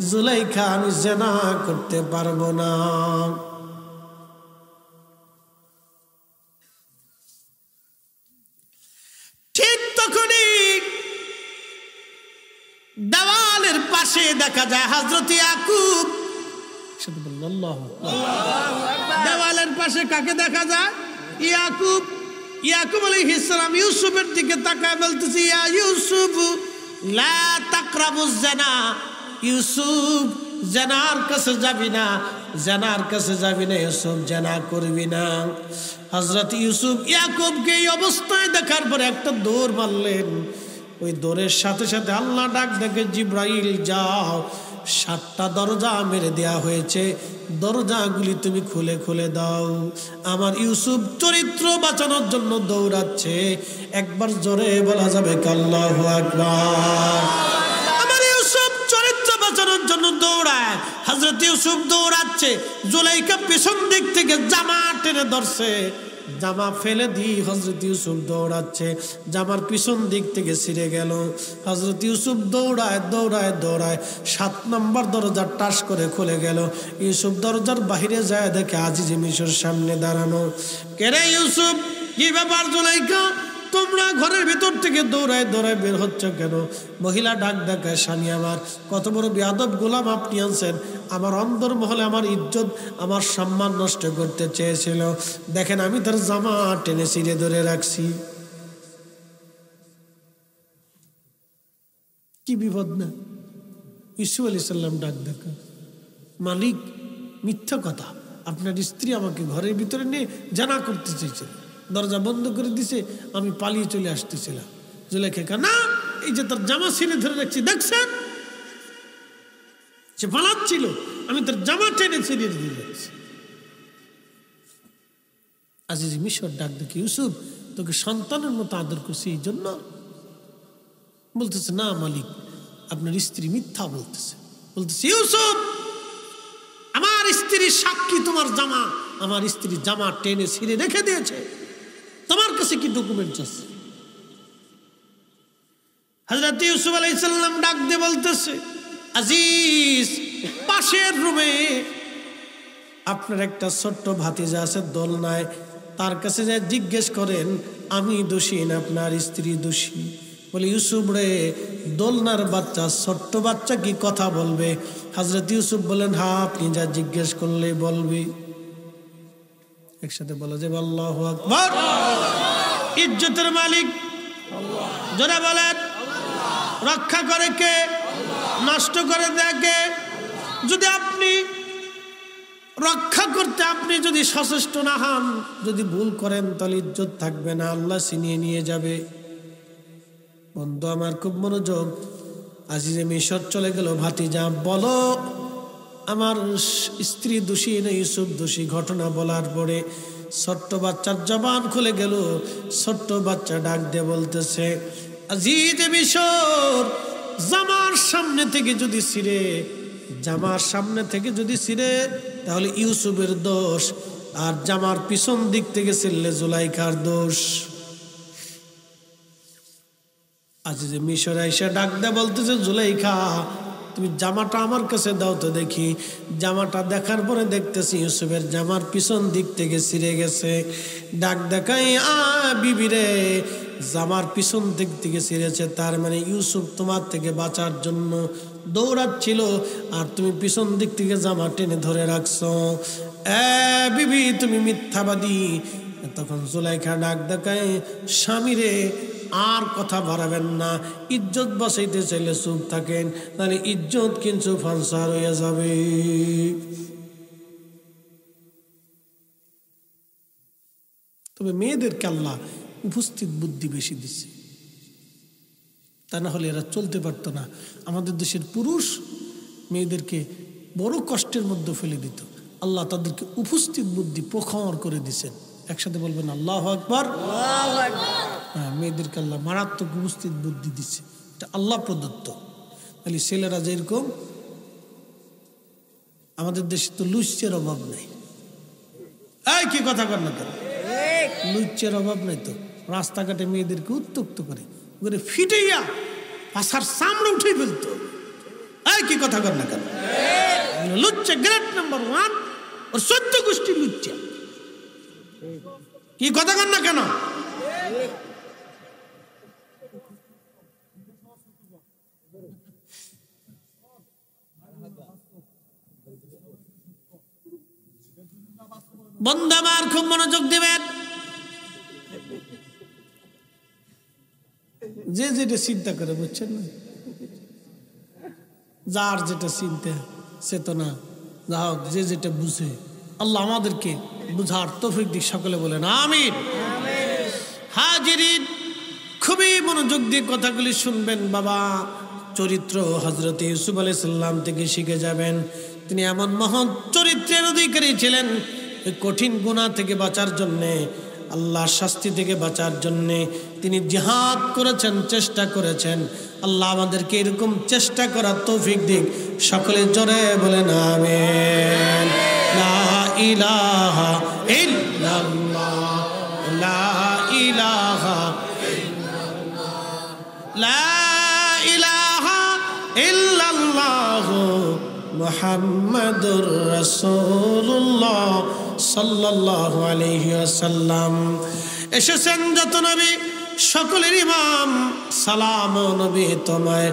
জুলাইখা আমি জেনা করতে পারবো না। ঠিক তখনই দেওয়ালের পাশে দেখা যায় হযরত ইয়াকুব। দেওয়ালের পাশে কাকে দেখা যায়? ইয়াকুব। ইয়াকুব আলাইহিস সালাম ইউসুফের দিকে তাকায় বলতেছে, ইয়া ইউসুফ লা তাকরাবুজ জিনা। ইউসুফ জিনার কাছে যাবি না, জিনার কাছে যাবি না, ইউসুফ জিনা করবি না। হযরত ইউসুফ ইয়াকুবকে এই অবস্থায় দেখার পরে একটা দৌড় মারলেন। ওই দৌড়ের সাথে সাথে আল্লাহ ডাক দেখে, জিব্রাইল যাও, 7টা দরজা মেরে দেয়া হয়েছে, দরজাগুলি তুমি খুলে খুলে দাও। আমার ইউসুফ চরিত্র বাঁচানোর জন্য দৌড়াচ্ছে। একবার জোরে বলা যাবে আল্লাহু আকবার। আমার ইউসুফ চরিত্র বাঁচানোর জন্য দৌড়ায়। হযরত ইউসুফ দৌড়াচ্ছে, জুলাইখা পেছন দিক থেকে জামা টেনে ধরছে। জামা ফেলে দিয়ে হযরত ইউসুফ দৌড়াচ্ছে, জামার পিছন দিক থেকে ছিঁড়ে গেল। হযরত ইউসুফ দৌড়ায় দৌড়ায় দৌড়ায় 7 নম্বর দরজা টাস করে খুলে গেল। ইউসুফ দরজার বাহিরে যায় দেখে আজিজে মিশর সামনে দাঁড়ানো। কে রে ইউসুফ, কি ব্যাপার জুলাইখা, তোমরা ঘরের ভিতর থেকে দৌড়ায় দৌড়ায় বের হচ্ছ কেন? মহিলা ডাক ডাকায়, স্বামী আমার, কত বড় বেয়াদব গোলাম আপনি আনছেন, আমার অন্তর মহলে আমার ইজ্জত আমার সম্মান নষ্ট করতে চেয়েছিল, দেখেন আমি তার জামা টেনে ছিঁড়ে ধরে রাখছি। কি বিপদ না? ইউসুফ আলাইহিস সালাম ডাক ডাকা, মালিক মিথ্যা কথা, আপনার স্ত্রী আমাকে ঘরের ভিতরে নিয়ে জানা করতে চেয়েছিল, দরজা বন্ধ করে দিছে, আমি পালিয়ে চলে আসতেছিলাম। জুলেখা, না, এই যে তার জামা ছিঁড়ে ধরে রাখছি, দেখছেন সে পালাচ্ছিল, আমি তার জামা টেনে ছিঁড়ে দিয়ে যাচ্ছি। আজিজ মিশর ডাক দেখি, ইউসুফ তোকে সন্তানের মতো আদর করছি এই জন্য? বলতেছে, না মালিক, আপনার স্ত্রী মিথ্যা বলতেছে। বলতেছে, ইউসুফ আমার স্ত্রীর সাক্ষী তোমার জামা, আমার স্ত্রী জামা টেনে ছিঁড়ে রেখে দিয়েছে, তোমার কাছে কি ডকুমেন্টস আছে? হযরত ইউসুফ আলাইহিস সালাম ডাক দিয়ে বলতেছে, আজিজ পাশের রুমে আপনার একটা ছোট্ট ভাতিজা আছে দোলনায়, তার কাছে যা জিজ্ঞেস করেন আমি দোষী না আপনার স্ত্রী দোষী। বলে, ইউসুফ রে, দোলনার বাচ্চা, ছোট্ট বাচ্চা কি কথা বলবে? হযরত ইউসুফ বলেন, হ্যাঁ আপনি যা জিজ্ঞেস করলে বলবি। একসাথে বলা যাবে আল্লাহু আকবার। ইজ্জতের মালিক যারা বলেন, রক্ষা করে কে, নষ্ট করে দেয় কে? যদি আপনি রক্ষা করতে আপনি যদি সচেষ্ট না হন, যদি ভুল করেন, তাহলে ইজ্জত থাকবে না, আল্লাহ ছিনিয়ে নিয়ে যাবে। বন্ধু আমার খুব মনোযোগ। আজিজে মিশর চলে গেল, ভাতিজা বলো আমার স্ত্রী দোষী না ইউসুফ দোষী? ঘটনা বলার পরে ছোট্ট বাচ্চার জবান খুলে গেল। ছোট্ট বাচ্চা ডাক দিয়ে বলতেছে, আজিজে মিশর জামার সামনে থেকে যদি ছিঁড়ে, জামার সামনে থেকে যদি ছিঁড়ে তাহলে ইউসুফের দোষ, আর জামার পিছন দিক থেকে ছিঁড়লে জুলাইখার দোষ। আজিজে মিশর আইসা ডাক দিয়ে বলতেছে, জুলাইখা তুমি জামাটা আমার কাছে দাও তো দেখি। জামাটা দেখার পরে দেখতেছি ইউসুফের জামার পিছন দিক থেকে ছিঁড়ে গেছে। ডাক দেখাই, বিবি রে, জামার পিছন দিক থেকে ছিঁড়েছে, তার মানে ইউসুফ তোমার থেকে বাঁচার জন্য দৌড়াচ্ছিল, আর তুমি পিছন দিক থেকে জামা টেনে ধরে রাখছো। বিবি তুমি মিথ্যাবাদী। তখন জুলাইখা ডাক দেখায়, স্বামী রে আর কথা বাড়াবেন না, ইজ্জত বাঁচাইতে চাইলে চুপ থাকেন, তাহলে ইজ্জত কিন্তু ফান্সার হয়ে যাবে। তবে মেয়েদেরকে আল্লাহ উপস্থিত বুদ্ধি বেশি দিচ্ছে, তা না হলে এরা চলতে পারতো না। আমাদের দেশের পুরুষ মেয়েদেরকে বড় কষ্টের মধ্যে ফেলে দিত, আল্লাহ তাদেরকে উপস্থিত বুদ্ধি প্রখর করে দিচ্ছেন। একসাথে বলবেন আল্লাহু আকবার। হ্যাঁ, মেয়েদেরকে আল্লাহ মারাত্মক উপস্থিত বুদ্ধি দিচ্ছে, এটা আল্লাহ প্রদত্ত। তাহলে ছেলেরা যেরকম, আমাদের দেশে তো লুচ্চের অভাব নাই। এই কি কথা কর না কেন, লুচ্চের অভাব নাই তো। রাস্তাঘাটে মেয়েদেরকে উত্তক্ত করে ওরে ফিটাইয়া পাশার সামনে উঠে ফেলতো। এই কি কথা কর না কেন, লুচ্চে গ্রেড নাম্বার 1, ওর 14 গোষ্ঠী লুচ্চা। কি কথা কর না কেন? বন্ধু আমার খুব মনোযোগ দিবেন। যে যেটা চিন্তা করে, বুঝছেন না, যার যেটা চিন্তা চেতনা, যা হোক, যে যেটা বুঝে, আল্লাহ আমাদেরকে বুঝার তৌফিক দিক। সকলে বলেন আমিন। হাজিরিন, খুবই মনোযোগ দিয়ে কথাগুলি শুনবেন বাবা। চরিত্র হযরত ইউসুফ আলাইহিস সালাম থেকে শিখে যাবেন। তিনি এমন মহৎ চরিত্রের অধিকারী ছিলেন, কঠিন গুনাহ থেকে বাঁচার জন্যে, আল্লাহর শাস্তি থেকে বাঁচার জন্যে তিনি জিহাদ করেছেন, চেষ্টা করেছেন। আল্লাহ আমাদেরকে এরকম চেষ্টা করার তৌফিক দিক। সকলে জোরে বলেন আমিন। লা ইলাহা ইল্লাল্লাহ ইলাহা লা ইলাহা ইল্লাল্লাহ মুহাম্মাদুর রাসূলুল্লাহ সাল্লাল্লাহু আলাইহি ওয়াসাল্লাম। এসেছেন যত নবী সকলের ইমাম, সালাম ও নবী তোমায়।